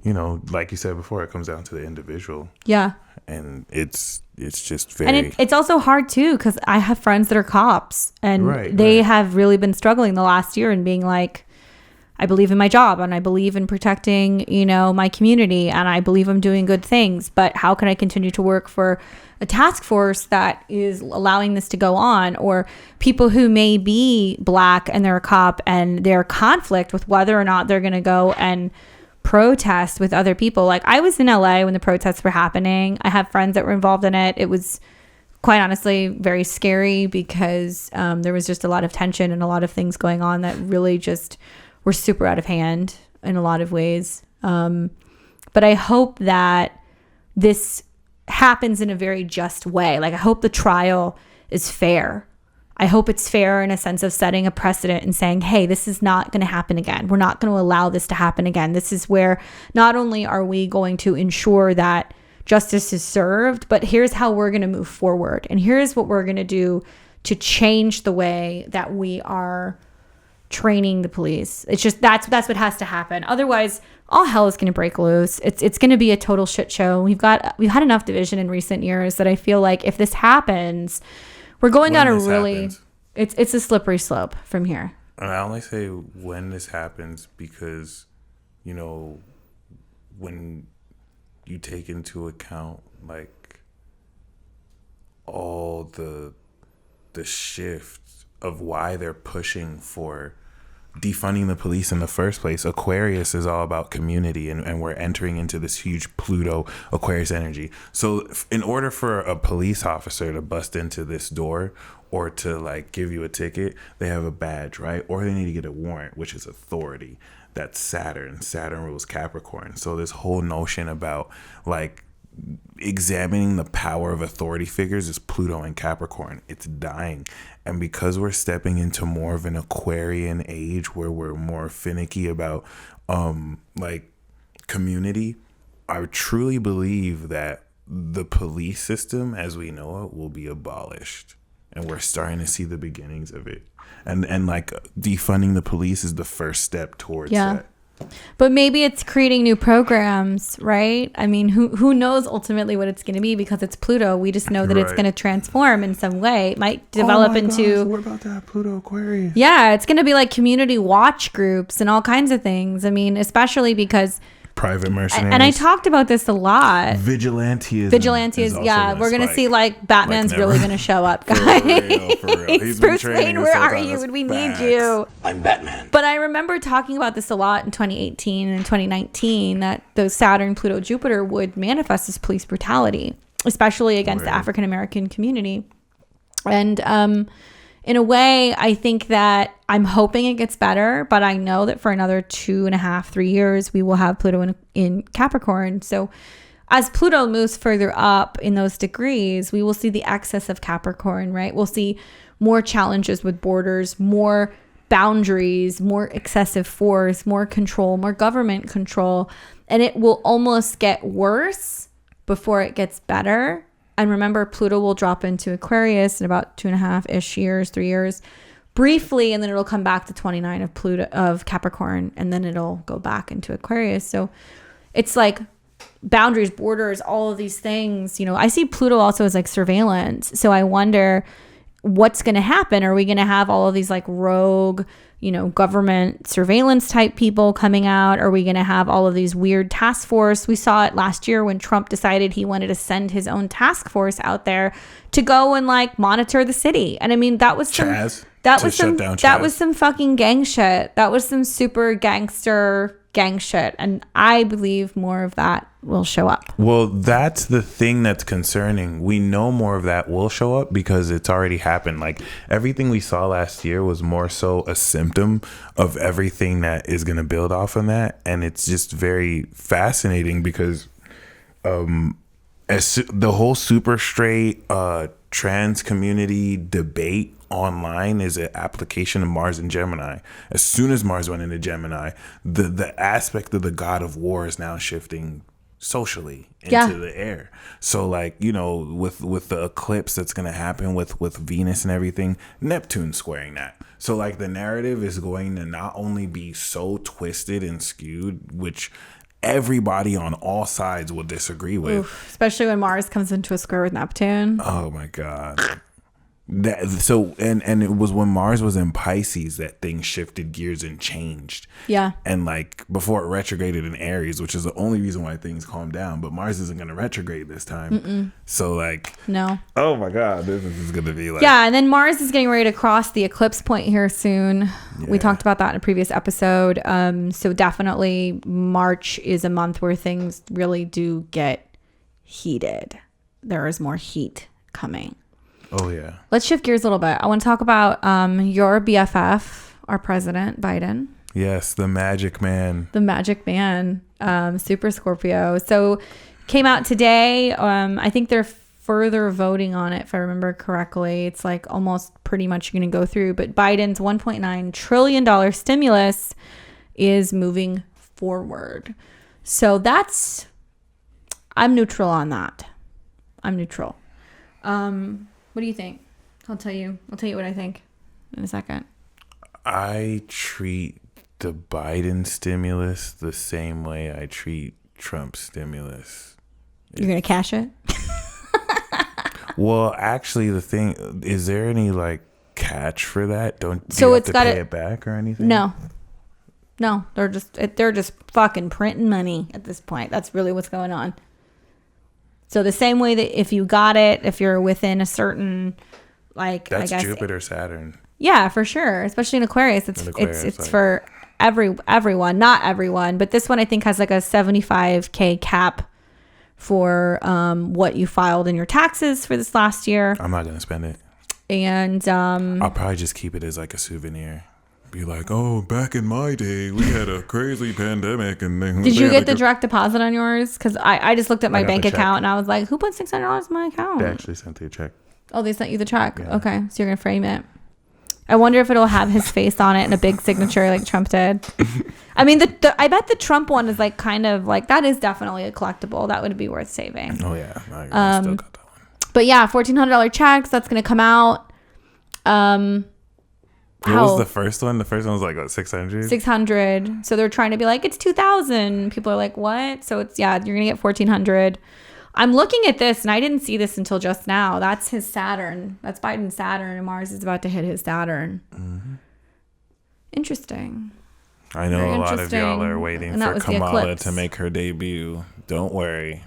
Speaker 1: you know, like you said before, it comes down to the individual.
Speaker 2: Yeah.
Speaker 1: And it's just very...
Speaker 2: And it's also hard, too, because I have friends that are cops, and they have really been struggling the last year and being like, I believe in my job, and I believe in protecting, you know, my community, and I believe I'm doing good things, but how can I continue to work for a task force that is allowing this to go on? Or people who may be Black and they're a cop, and their conflict with whether or not they're going to go and protest with other people. Like, I was in LA when the protests were happening. I have friends that were involved in it. It was quite honestly very scary because there was just a lot of tension and a lot of things going on that really just were super out of hand in a lot of ways. But I hope that this happens in a very just way. Like, I hope the trial is fair. I hope it's fair in a sense of setting a precedent and saying, hey, this is not going to happen again. We're not going to allow this to happen again. This is where not only are we going to ensure that justice is served, but here's how we're going to move forward. And here's what we're going to do to change the way that we are training the police. It's just, that's what has to happen. Otherwise, all hell is going to break loose. It's going to be a total shit show. We've had enough division in recent years that I feel like if this happens, we're going down a really, it's a slippery slope from here.
Speaker 1: And I only say when this happens because, you know, when you take into account like all the shift of why they're pushing for defunding the police in the first place. Aquarius is all about community, and we're entering into this huge Pluto Aquarius energy. So in order for a police officer to bust into this door or to like give you a ticket, they have a badge, right? Or they need to get a warrant, which is authority. That's Saturn. Saturn rules Capricorn. So this whole notion about like examining the power of authority figures is Pluto and Capricorn. It's dying. And because we're stepping into more of an Aquarian age where we're more finicky about like community, I truly believe that the police system as we know it will be abolished. And we're starting to see the beginnings of it. And like defunding the police is the first step towards that.
Speaker 2: But maybe it's creating new programs, right? I mean, who knows ultimately what it's going to be because it's Pluto. We just know that it's going to transform in some way. It might develop into...
Speaker 1: What about that Pluto Aquarius?
Speaker 2: Yeah, it's going to be like community watch groups and all kinds of things. I mean, especially because
Speaker 1: private mercenaries.
Speaker 2: And I talked about this a lot.
Speaker 1: Vigilantism.
Speaker 2: Yeah, we're gonna see like Batman's really gonna show up, guys.
Speaker 1: For real. He's been
Speaker 2: Bruce Wayne, where are you? We need you.
Speaker 3: I'm Batman.
Speaker 2: But I remember talking about this a lot in 2018 and 2019, that those Saturn, Pluto, Jupiter would manifest as police brutality, especially against the African American community. And in a way, I think that I'm hoping it gets better, but I know that for another 2.5, 3 years, we will have Pluto in Capricorn. So as Pluto moves further up in those degrees, we will see the excess of Capricorn, right? We'll see more challenges with borders, more boundaries, more excessive force, more control, more government control. And it will almost get worse before it gets better. And remember, Pluto will drop into Aquarius in about 2.5-ish years, 3 years, briefly, and then it'll come back to 29 of Capricorn, and then it'll go back into Aquarius. So it's like boundaries, borders, all of these things. You know, I see Pluto also as like surveillance. So I wonder what's going to happen. Are we going to have all of these like rogue, government surveillance type people coming out? Are we going to have all of these weird task force? We saw it last year when Trump decided he wanted to send his own task force out there to go and like monitor the city. And I mean, that was some fucking gang shit. That was some super gangster gang shit. And I believe more of that will show up.
Speaker 1: Well, that's the thing that's concerning. We know more of that will show up because it's already happened. Like everything we saw last year was more so a symptom of everything that is going to build off of that. And it's just very fascinating because the whole super straight trans community debate online is an application of Mars and Gemini. As soon as Mars went into Gemini, the aspect of the god of war is now shifting socially into the air. So like, with the eclipse that's going to happen with Venus and everything, Neptune's squaring that. So like the narrative is going to not only be so twisted and skewed, which everybody on all sides will disagree with.
Speaker 2: Oof, especially when Mars comes into a square with Neptune.
Speaker 1: Oh my God. And it was when Mars was in Pisces that things shifted gears and changed.
Speaker 2: Yeah. And
Speaker 1: like before it retrograded in Aries, which is the only reason why things calmed down. But Mars isn't going to retrograde this time.
Speaker 2: Mm-mm.
Speaker 1: So like,
Speaker 2: no.
Speaker 1: Oh my God, this is going to be like.
Speaker 2: Yeah, and then Mars is getting ready to cross the eclipse point here soon. Yeah. We talked about that in a previous episode. So definitely March is a month where things really do get heated. There is more heat coming.
Speaker 1: Oh, yeah.
Speaker 2: Let's shift gears a little bit. I want to talk about your BFF, our president, Biden.
Speaker 1: Yes, the magic man.
Speaker 2: The magic man, Super Scorpio. So came out today. I think they're further voting on it, if I remember correctly. It's like almost pretty much going to go through. But Biden's $1.9 trillion stimulus is moving forward. So I'm neutral on that. I'm neutral. What do you think? I'll tell you what I think in a second.
Speaker 1: I treat the Biden stimulus the same way I treat Trump's stimulus.
Speaker 2: You're going to cash it?
Speaker 1: Well, actually, the thing, is there any like catch for that? Do you have to pay it back or anything?
Speaker 2: No, they're just fucking printing money at this point. That's really what's going on. So the same way that if you got it, if you're within a certain, like,
Speaker 1: that's
Speaker 2: I guess,
Speaker 1: Jupiter, Saturn.
Speaker 2: Yeah, for sure. Especially in Aquarius. It's like, for everyone, not everyone, but this one I think has like a $75,000 cap for what you filed in your taxes for this last year.
Speaker 1: I'm not going to spend it.
Speaker 2: And
Speaker 1: I'll probably just keep it as like a souvenir. Be like, oh, back in my day, we had a crazy pandemic. And then
Speaker 2: did you get the direct deposit on yours? Because I just looked at my bank account and I was like, who put $600 in my account?
Speaker 1: They actually sent you a check.
Speaker 2: Oh, they sent you the check? Yeah. Okay, so you're going to frame it. I wonder if it'll have his face on it and a big signature like Trump did. I mean, I bet the Trump one is like kind of like, that is definitely a collectible. That would be worth saving.
Speaker 1: Oh, yeah. I still got that one.
Speaker 2: But yeah, $1,400 checks. That's going to come out.
Speaker 1: What was the first one? The first one was like, what, 600?
Speaker 2: 600. So they're trying to be like, it's 2,000. People are like, what? So it's, yeah, you're going to get 1,400. I'm looking at this and I didn't see this until just now. That's his Saturn. That's Biden's Saturn, and Mars is about to hit his Saturn. Mm-hmm. Interesting.
Speaker 1: I know a lot of y'all are waiting for Kamala to make her debut. Don't worry.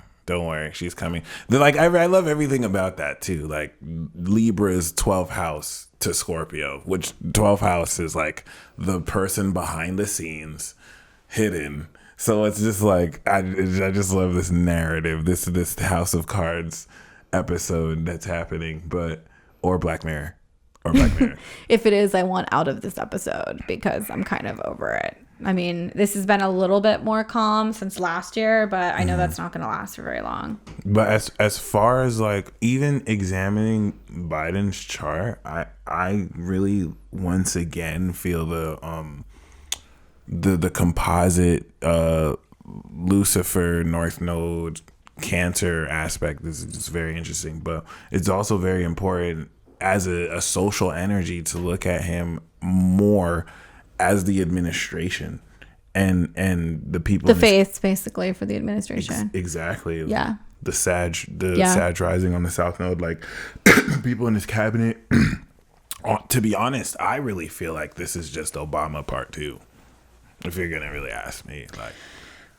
Speaker 1: She's coming. Like, I love everything about that too. Like, Libra's 12th house to Scorpio, which 12th house is like the person behind the scenes, hidden. So it's just like, I just love this narrative, this House of Cards episode that's happening, or Black Mirror.
Speaker 2: If it is, I want out of this episode because I'm kind of over it. I mean, this has been a little bit more calm since last year, but I know that's not going to last for very long. But
Speaker 1: as far as like even examining Biden's chart, I really once again feel the composite Lucifer North Node Cancer aspect is just very interesting, but it's also very important as a social energy to look at him more as the administration and the people,
Speaker 2: the face basically for the administration.
Speaker 1: Exactly.
Speaker 2: Yeah.
Speaker 1: The Sag rising on the South Node, like people in his cabinet. To be honest, I really feel like this is just Obama part 2. If you're gonna really ask me, like.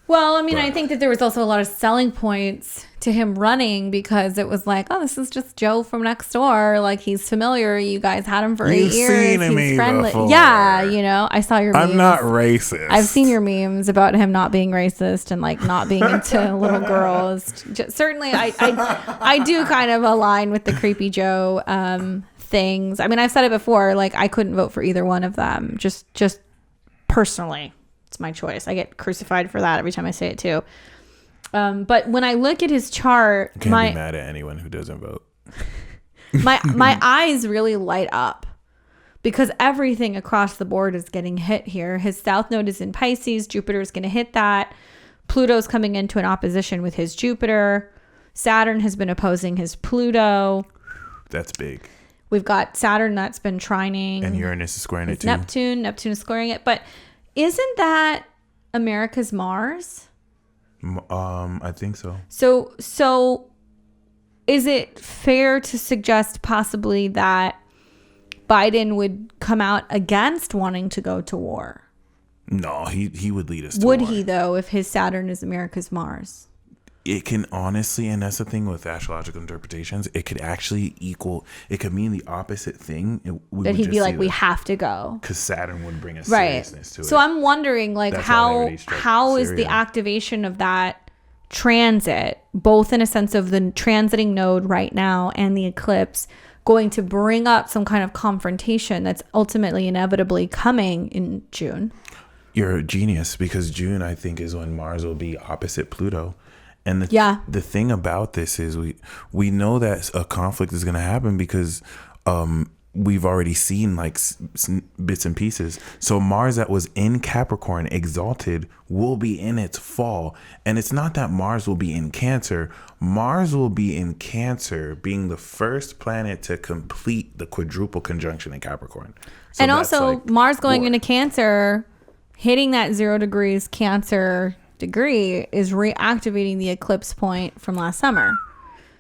Speaker 2: Well, I mean, I think that there was also a lot of selling points to him running because it was like, oh, this is just Joe from next door. Like, he's familiar. You guys had him for 8 years. He's friendly. Before. Yeah, I saw your memes.
Speaker 1: I'm not racist.
Speaker 2: I've seen your memes about him not being racist and like not being into little girls. Certainly, I do kind of align with the creepy Joe things. I mean, I've said it before. Like, I couldn't vote for either one of them. Just personally. It's my choice. I get crucified for that every time I say it too. But when I look at his chart,
Speaker 1: you can't be mad at anyone who doesn't vote.
Speaker 2: my eyes really light up because everything across the board is getting hit here. His South Node is in Pisces. Jupiter is going to hit that. Pluto's coming into an opposition with his Jupiter. Saturn has been opposing his Pluto.
Speaker 1: That's big.
Speaker 2: We've got Saturn that's been trining.
Speaker 1: And Uranus is squaring it too.
Speaker 2: Neptune is squaring it. But isn't that America's Mars?
Speaker 1: I think so.
Speaker 2: So is it fair to suggest possibly that Biden would come out against wanting to go to war?
Speaker 1: No, he would lead us to
Speaker 2: war. Would
Speaker 1: war.
Speaker 2: he, though, if his Saturn is America's Mars?
Speaker 1: It can honestly, and that's the thing with astrological interpretations, it could actually it could mean the opposite thing.
Speaker 2: That he'd be like, we have to go.
Speaker 1: Because Saturn would bring a seriousness to it.
Speaker 2: So I'm wondering, like, how is the activation of that transit, both in a sense of the transiting node right now and the eclipse, going to bring up some kind of confrontation that's ultimately inevitably coming in June?
Speaker 1: You're a genius, because June, I think, is when Mars will be opposite Pluto. And the thing about this is we know that a conflict is going to happen because we've already seen like bits and pieces. So Mars that was in Capricorn exalted will be in its fall. And it's not that Mars will be in Cancer. Mars will be in Cancer, being the first planet to complete the quadruple conjunction in Capricorn. So
Speaker 2: and also like Mars going into Cancer, hitting that 0 degrees Cancer degree is reactivating the eclipse point from last summer.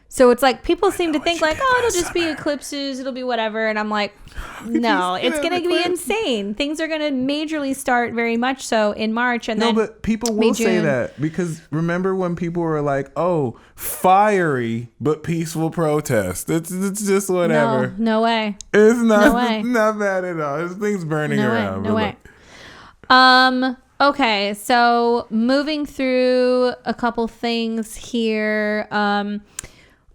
Speaker 2: So it's like people seem to think like, oh, it'll just be eclipses, it'll be whatever. And I'm like, no, it's going to be insane. Things are going to majorly start very much so in March. And then
Speaker 1: but people will say that because remember when people were like, oh, fiery but peaceful protest. It's just whatever.
Speaker 2: No way.
Speaker 1: It's not, not bad at all. There's things burning around.
Speaker 2: No way. Okay, so moving through a couple things here.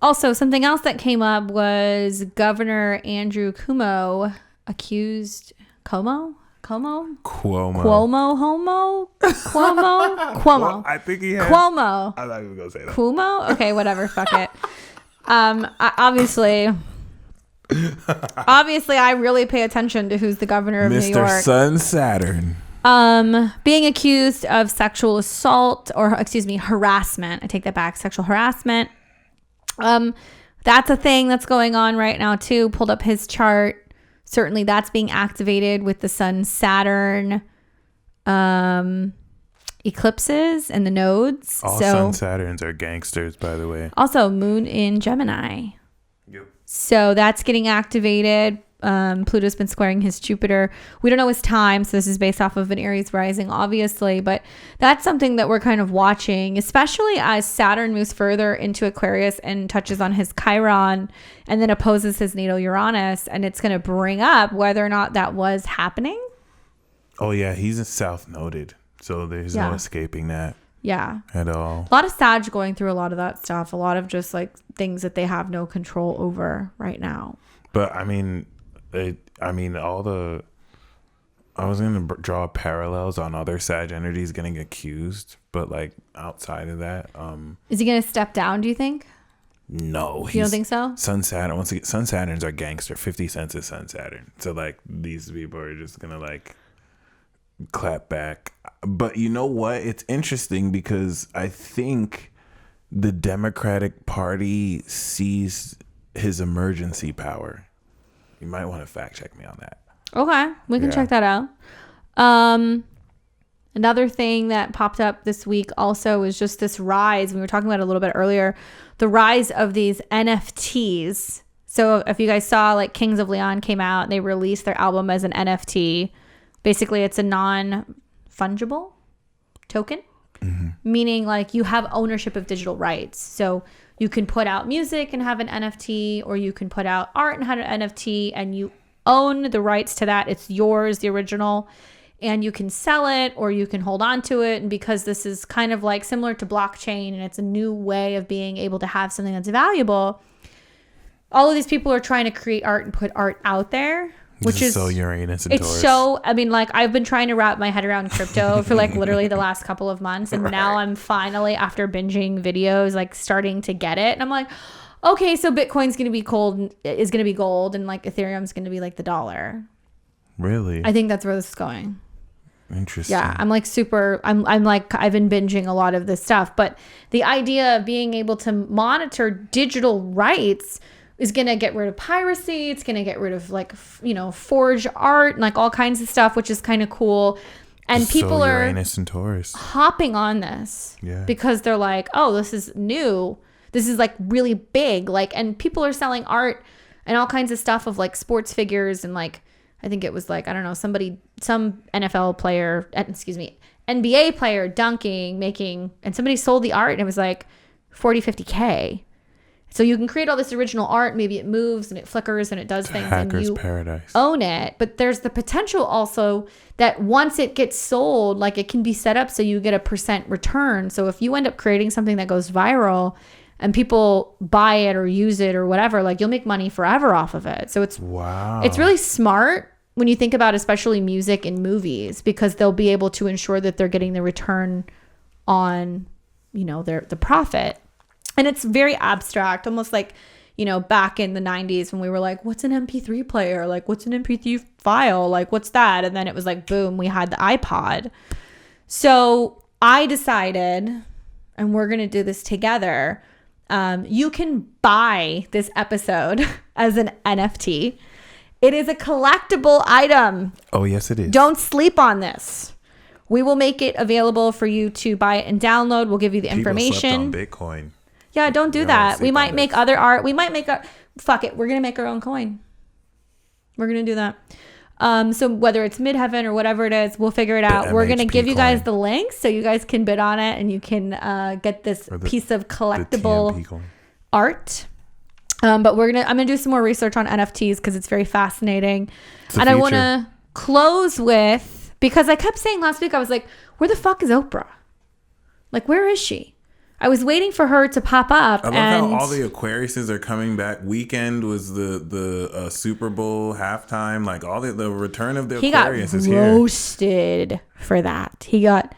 Speaker 2: Also, something else that came up was Governor Andrew Cuomo accused Cuomo.
Speaker 1: Well, I think he had
Speaker 2: Cuomo.
Speaker 1: I'm not even gonna say that.
Speaker 2: Cuomo? Okay, whatever. Fuck it. Obviously, I really pay attention to who's the governor of New York.
Speaker 1: Mr. Sun Saturn.
Speaker 2: Being accused of sexual assault or harassment. I take that back. Sexual harassment. That's a thing that's going on right now too. Pulled up his chart. Certainly that's being activated with the Sun Saturn eclipses and the nodes.
Speaker 1: All Sun Saturns are gangsters, by the way.
Speaker 2: Also Moon in Gemini.
Speaker 1: Yep.
Speaker 2: So that's getting activated. Pluto's been squaring his Jupiter. We don't know his time, so this is based off of an Aries rising, obviously, but that's something that we're kind of watching, especially as Saturn moves further into Aquarius and touches on his Chiron and then opposes his natal Uranus, and it's going to bring up whether or not that was happening.
Speaker 1: Oh yeah, he's a South noded, so there's no escaping that.
Speaker 2: Yeah.
Speaker 1: At all.
Speaker 2: A lot of Sag going through a lot of that stuff. A lot of just like things that they have no control over right now.
Speaker 1: But I mean, I was going to draw parallels on other Sag energies getting accused, but like outside of that.
Speaker 2: Is he going to step down, do you think?
Speaker 1: No.
Speaker 2: You don't think so?
Speaker 1: Sun Saturn, once again, Sun Saturns are gangster. 50 cents is Sun Saturn. So like these people are just going to like clap back. But you know what? It's interesting because I think the Democratic Party sees his emergency power. You might want to fact check me on that.
Speaker 2: Okay, we can check that out. Another thing that popped up this week also is just this rise. We were talking about it a little bit earlier, the rise of these NFTs. So if you guys saw, like Kings of Leon came out and they released their album as an NFT. Basically, it's a non-fungible token, meaning like you have ownership of digital rights. So you can put out music and have an NFT, or you can put out art and have an NFT, and you own the rights to that. It's yours, the original, and you can sell it or you can hold on to it. And because this is kind of like similar to blockchain and it's a new way of being able to have something that's valuable, all of these people are trying to create art and put art out there. Which is
Speaker 1: so Uranus and
Speaker 2: Taurus.
Speaker 1: Taurus.
Speaker 2: So, I mean, like, I've been trying to wrap my head around crypto for like literally the last couple of months. And now I'm finally, after binging videos, like starting to get it. And I'm like, okay, so Bitcoin's going to be is going to be gold, and like Ethereum's going to be like the dollar.
Speaker 1: Really?
Speaker 2: I think that's where this is going.
Speaker 1: Interesting.
Speaker 2: Yeah, I'm like I'm like, I've been binging a lot of this stuff. But the idea of being able to monitor digital rights is going to get rid of piracy. It's going to get rid of like, forged art and like all kinds of stuff, which is kind of cool. And people are
Speaker 1: Uranus and Taurus
Speaker 2: hopping on this because they're like, oh, this is new. This is like really big. Like, and people are selling art and all kinds of stuff of like sports figures. And like, I think it was like, I don't know, some NFL player, NBA player dunking, and somebody sold the art and it was like 40, 50K. So you can create all this original art. Maybe it moves and it flickers and it does things, and you
Speaker 1: paradise.
Speaker 2: Own it. But there's the potential also that once it gets sold, like it can be set up so you get a % return. So if you end up creating something that goes viral and people buy it or use it or whatever, like you'll make money forever off of it. So it's really smart when you think about especially music and movies, because they'll be able to ensure that they're getting the return on, the profit. And it's very abstract, almost like, back in the 90s when we were like, what's an MP3 player? Like, what's an MP3 file? Like, what's that? And then it was like, boom, we had the iPod. So I decided, and we're going to do this together. You can buy this episode as an NFT. It is a collectible item.
Speaker 1: Oh, yes, it is.
Speaker 2: Don't sleep on this. We will make it available for you to buy it and download. We'll give you the information.
Speaker 1: Slept on Bitcoin.
Speaker 2: Yeah, don't do that. We might make other art. We might make fuck it. We're going to make our own coin. We're going to do that. So whether it's midheaven or whatever it is, we'll figure it out. We're going to give you guys the links so you guys can bid on it and you can get this piece of collectible art. But I'm going to do some more research on NFTs because it's very fascinating. And I want to close with, because I kept saying last week, I was like, where the fuck is Oprah? Like, where is she? I was waiting for her to pop up.
Speaker 1: I love how all the Aquariuses are coming back. Weekend was the Super Bowl halftime. Like all the return of the Aquarius is here.
Speaker 2: He got roasted for that. He got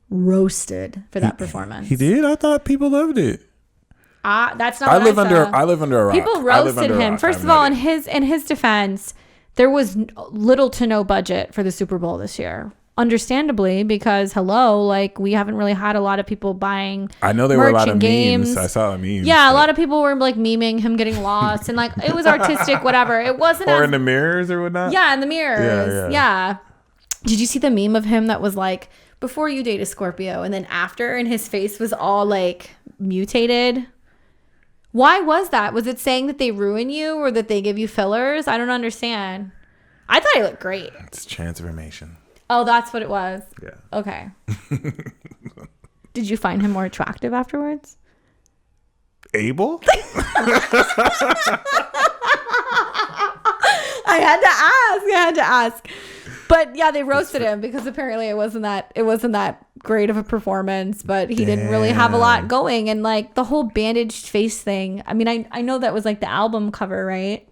Speaker 2: roasted for that performance.
Speaker 1: He did? I thought people loved it.
Speaker 2: That's not.
Speaker 1: I live under a rock.
Speaker 2: People roasted him. First of all, in his defense, there was little to no budget for the Super Bowl this year. Understandably, because we haven't really had a lot of people buying.
Speaker 1: I know there were a lot of memes. I saw the memes.
Speaker 2: Yeah, a lot of people were like memeing him getting lost, and like it was artistic, whatever. It wasn't.
Speaker 1: Or in the mirrors or whatnot.
Speaker 2: Yeah, in the mirrors. Yeah. Did you see the meme of him that was like, before you date a Scorpio, and then after, and his face was all like mutated? Why was that? Was it saying that they ruin you or that they give you fillers? I don't understand. I thought he looked great.
Speaker 1: It's transformation.
Speaker 2: Oh, that's what it was.
Speaker 1: Yeah.
Speaker 2: Okay. Did you find him more attractive afterwards?
Speaker 1: Abel?
Speaker 2: I had to ask. But yeah, they roasted him because apparently it wasn't that great of a performance, but he didn't really have a lot going. And like the whole bandaged face thing. I mean, I know that was like the album cover, right?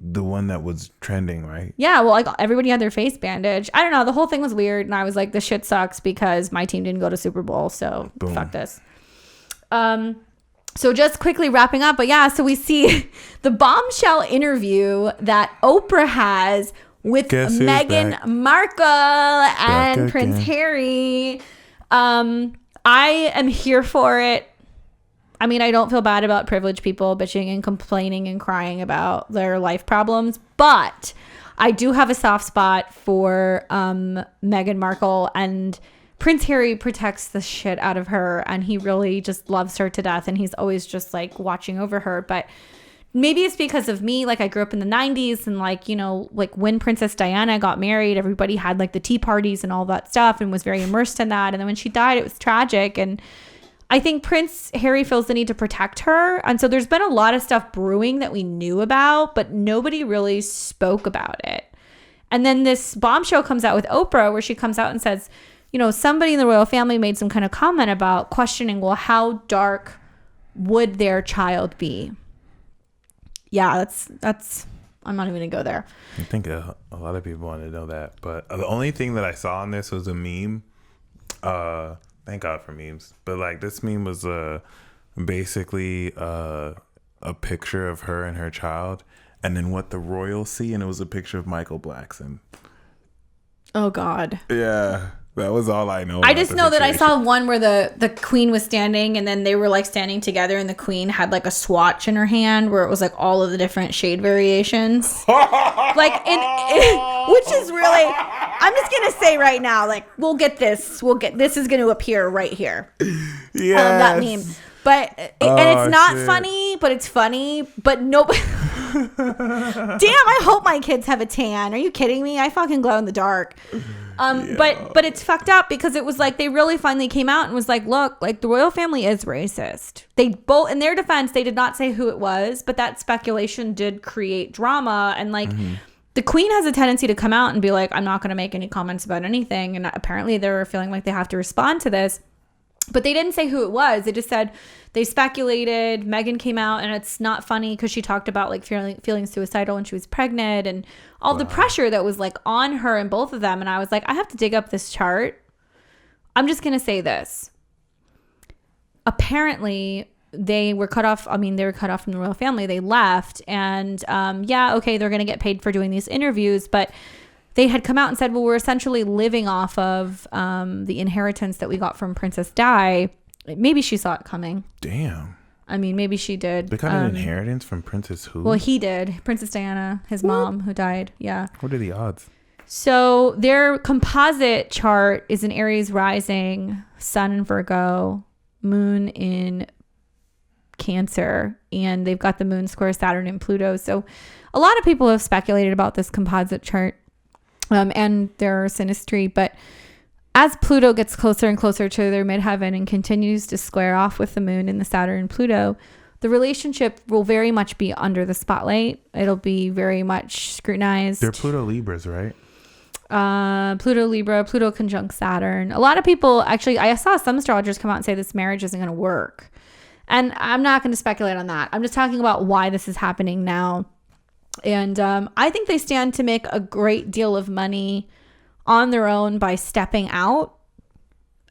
Speaker 1: The one that was trending, right?
Speaker 2: Yeah, well, like everybody had their face bandaged. I don't know. The whole thing was weird. And I was like, this shit sucks because my team didn't go to Super Bowl. So boom. Fuck this. So just quickly wrapping up. But yeah, so we see the bombshell interview that Oprah has with Meghan Markle and Prince Harry. I am here for it. I mean, I don't feel bad about privileged people bitching and complaining and crying about their life problems, but I do have a soft spot for Meghan Markle, and Prince Harry protects the shit out of her, and he really just loves her to death, and he's always just like watching over her. But maybe it's because of me. Like I grew up in the 90s, and like, you know, like when Princess Diana got married, everybody had like the tea parties and all that stuff and was very immersed in that. And then when she died, it was tragic. And I think Prince Harry feels the need to protect her. And so there's been a lot of stuff brewing that we knew about, but nobody really spoke about it. And then this bombshell comes out with Oprah, where she comes out and says, you know, somebody in the royal family made some kind of comment about questioning, well, how dark would their child be? Yeah, that's I'm not even gonna go there.
Speaker 1: I think a lot of people want to know that, but the only thing that I saw on this was a meme. Thank God for memes. But like this meme was basically a picture of her and her child, and then what the royals see, and it was a picture of Michael Blackson.
Speaker 2: Oh God.
Speaker 1: Yeah. That was all I know.
Speaker 2: I just know that I saw one where the queen was standing, and then they were like standing together, and the queen had like a swatch in her hand where it was like all of the different shade variations. Like which is really, I'm just going to say right now, like this is going to appear right here.
Speaker 1: Yeah.
Speaker 2: That meme. But and it's not funny, but it's funny, but nobody. Damn, I hope my kids have a tan. Are you kidding me? I fucking glow in the dark. But it's fucked up because it was like they really finally came out and was like, look, like the royal family is racist. They both, in their defense, they did not say who it was, but that speculation did create drama. And like the queen has a tendency to come out and be like, I'm not going to make any comments about anything. And apparently they're feeling like they have to respond to this. But they didn't say who it was. They just said they speculated. Meghan came out, and it's not funny because she talked about like feeling suicidal when she was pregnant and all the pressure that was like on her and both of them. And I was like, I have to dig up this chart. I'm just going to say this. Apparently, they were cut off. I mean, they were cut off from the royal family. They left. And yeah, okay, they're going to get paid for doing these interviews. But they had come out and said, well, we're essentially living off of the inheritance that we got from Princess Di. Maybe she saw it coming.
Speaker 1: Damn.
Speaker 2: I mean, maybe she did.
Speaker 1: They got an inheritance from Princess who?
Speaker 2: Well, he did. Princess Diana, his mom, who died. Yeah.
Speaker 1: What are the odds?
Speaker 2: So their composite chart is an Aries rising, sun in Virgo, moon in Cancer, and they've got the moon square Saturn and Pluto. So a lot of people have speculated about this composite chart and their synastry, but as Pluto gets closer and closer to their midheaven and continues to square off with the moon and the Saturn and Pluto, the relationship will very much be under the spotlight. It'll be very much scrutinized.
Speaker 1: They're Pluto Libras, right?
Speaker 2: Pluto Libra, Pluto conjunct Saturn. A lot of people, actually, I saw some astrologers come out and say this marriage isn't going to work. And I'm not going to speculate on that. I'm just talking about why this is happening now. And I think they stand to make a great deal of money on their own by stepping out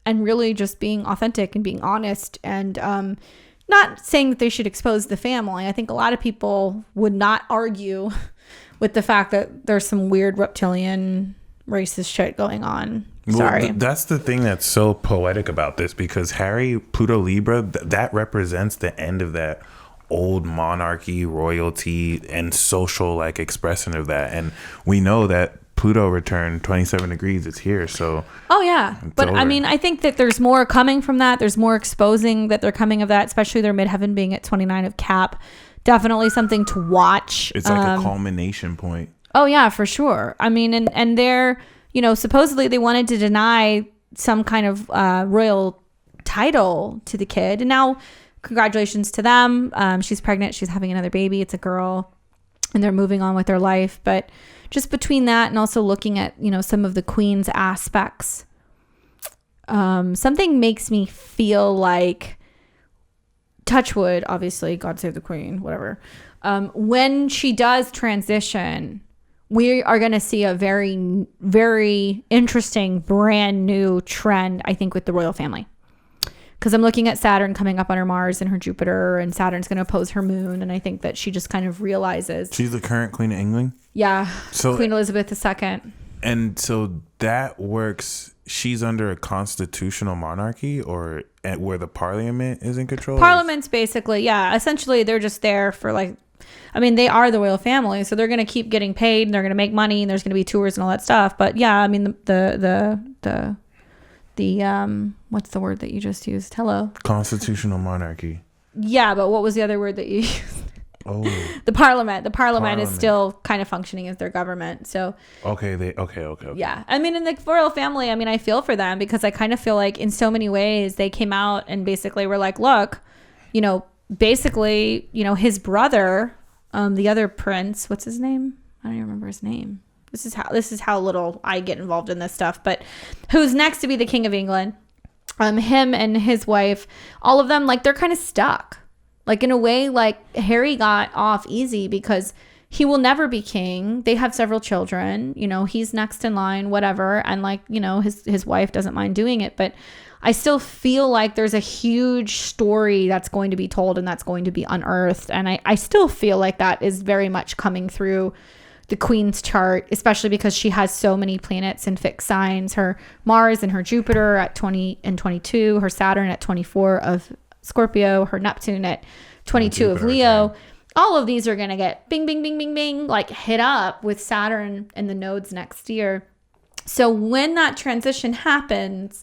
Speaker 2: and really just being authentic and being honest, and not saying that they should expose the family. I think a lot of people would not argue with the fact that there's some weird reptilian racist shit going on. Sorry.
Speaker 1: Well, that's the thing that's so poetic about this, because Harry, Pluto Libra, that represents the end of that old monarchy, royalty, and social like expression of that. And we know that Pluto return, 27 degrees. It's here. So.
Speaker 2: Oh, yeah. But
Speaker 1: over.
Speaker 2: I mean, I think that there's more coming from that. There's more exposing that they're coming of that, especially their midheaven being at 29 of Cap. Definitely something to watch.
Speaker 1: It's like a culmination point.
Speaker 2: Oh, yeah, for sure. I mean, and they're, you know, supposedly they wanted to deny some kind of royal title to the kid. And now, congratulations to them. She's pregnant. She's having another baby. It's a girl. And they're moving on with their life. But just between that and also looking at, you know, some of the queen's aspects, something makes me feel like, touch wood, obviously, God save the queen, whatever. When she does transition, we are going to see a very, very interesting, brand new trend, I think, with the royal family. Because I'm looking at Saturn coming up on her Mars and her Jupiter, and Saturn's going to oppose her moon. And I think that she just kind of realizes.
Speaker 1: She's the current Queen of England?
Speaker 2: Yeah.
Speaker 1: So,
Speaker 2: Queen Elizabeth II.
Speaker 1: And so that works. She's under a constitutional monarchy, or where the parliament is in control?
Speaker 2: Parliament's basically, yeah. Essentially, they're just there for like, I mean, they are the royal family. So they're going to keep getting paid and they're going to make money and there's going to be tours and all that stuff. But yeah, I mean, the what's the word that you just used? Hello.
Speaker 1: Constitutional monarchy.
Speaker 2: Yeah, but what was the other word that you used?
Speaker 1: Oh.
Speaker 2: The parliament. The parliament is still kind of functioning as their government. So
Speaker 1: okay.
Speaker 2: Yeah. I mean, in the royal family, I mean, I feel for them because I kind of feel like in so many ways they came out and basically were like, look, you know, basically, you know, his brother, the other prince, what's his name? I don't even remember his name. This is how little I get involved in this stuff, but who's next to be the King of England? Him and his wife, all of them, like, they're kind of stuck. Like, in a way, like, Harry got off easy because he will never be king. They have several children, you know, he's next in line, whatever. And like, you know, his wife doesn't mind doing it, but I still feel like there's a huge story that's going to be told and that's going to be unearthed. And I still feel like that is very much coming through the Queen's chart, especially because she has so many planets in fixed signs. Her Mars and her Jupiter at 20 and 22, her Saturn at 24 of Scorpio, her Neptune at 22 of Leo. Okay. All of these are going to get bing, bing, bing, bing, bing, like hit up with Saturn and the nodes next year. So when that transition happens,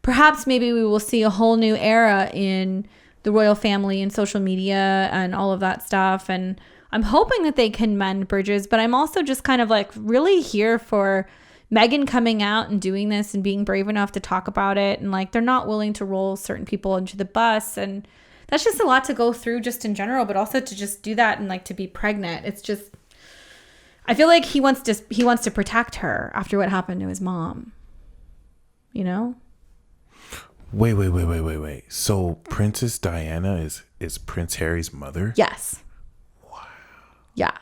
Speaker 2: perhaps maybe we will see a whole new era in the royal family and social media and all of that stuff. And I'm hoping that they can mend bridges, but I'm also just kind of like really here for Meghan coming out and doing this and being brave enough to talk about it. And like, they're not willing to roll certain people into the bus. And that's just a lot to go through just in general, but also to just do that and like to be pregnant. It's just, I feel like he wants to protect her after what happened to his mom, you know?
Speaker 1: Wait. So Princess Diana is Prince Harry's mother?
Speaker 2: Yes.
Speaker 1: Wow.
Speaker 2: Yeah.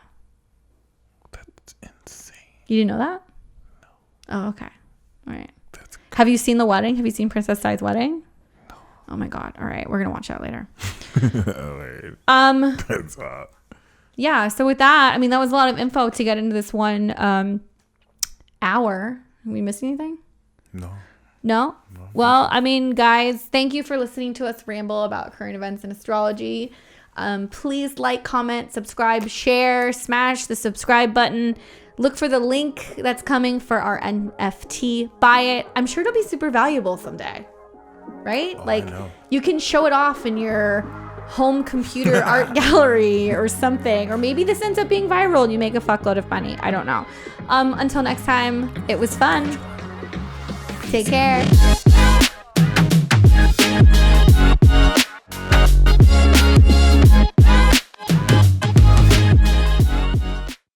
Speaker 1: That's insane.
Speaker 2: You didn't know that?
Speaker 1: No.
Speaker 2: Oh, okay. All right. Have you seen the wedding? Have you seen Princess Di's wedding?
Speaker 1: No.
Speaker 2: Oh my God. All right. We're going to watch that later.
Speaker 1: That's hot.
Speaker 2: Yeah. So with that, I mean, that was a lot of info to get into this 1 hour. Did we miss anything? No? Well, I mean, guys, thank you for listening to us ramble about current events in astrology. Please like, comment, subscribe, share, smash the subscribe button. Look for the link that's coming for our NFT. Buy it. I'm sure it'll be super valuable someday, right? Like, you can show it off in your home computer art gallery or something. Or maybe this ends up being viral and you make a fuckload of money. I don't know. Until next time, it was fun. Take care.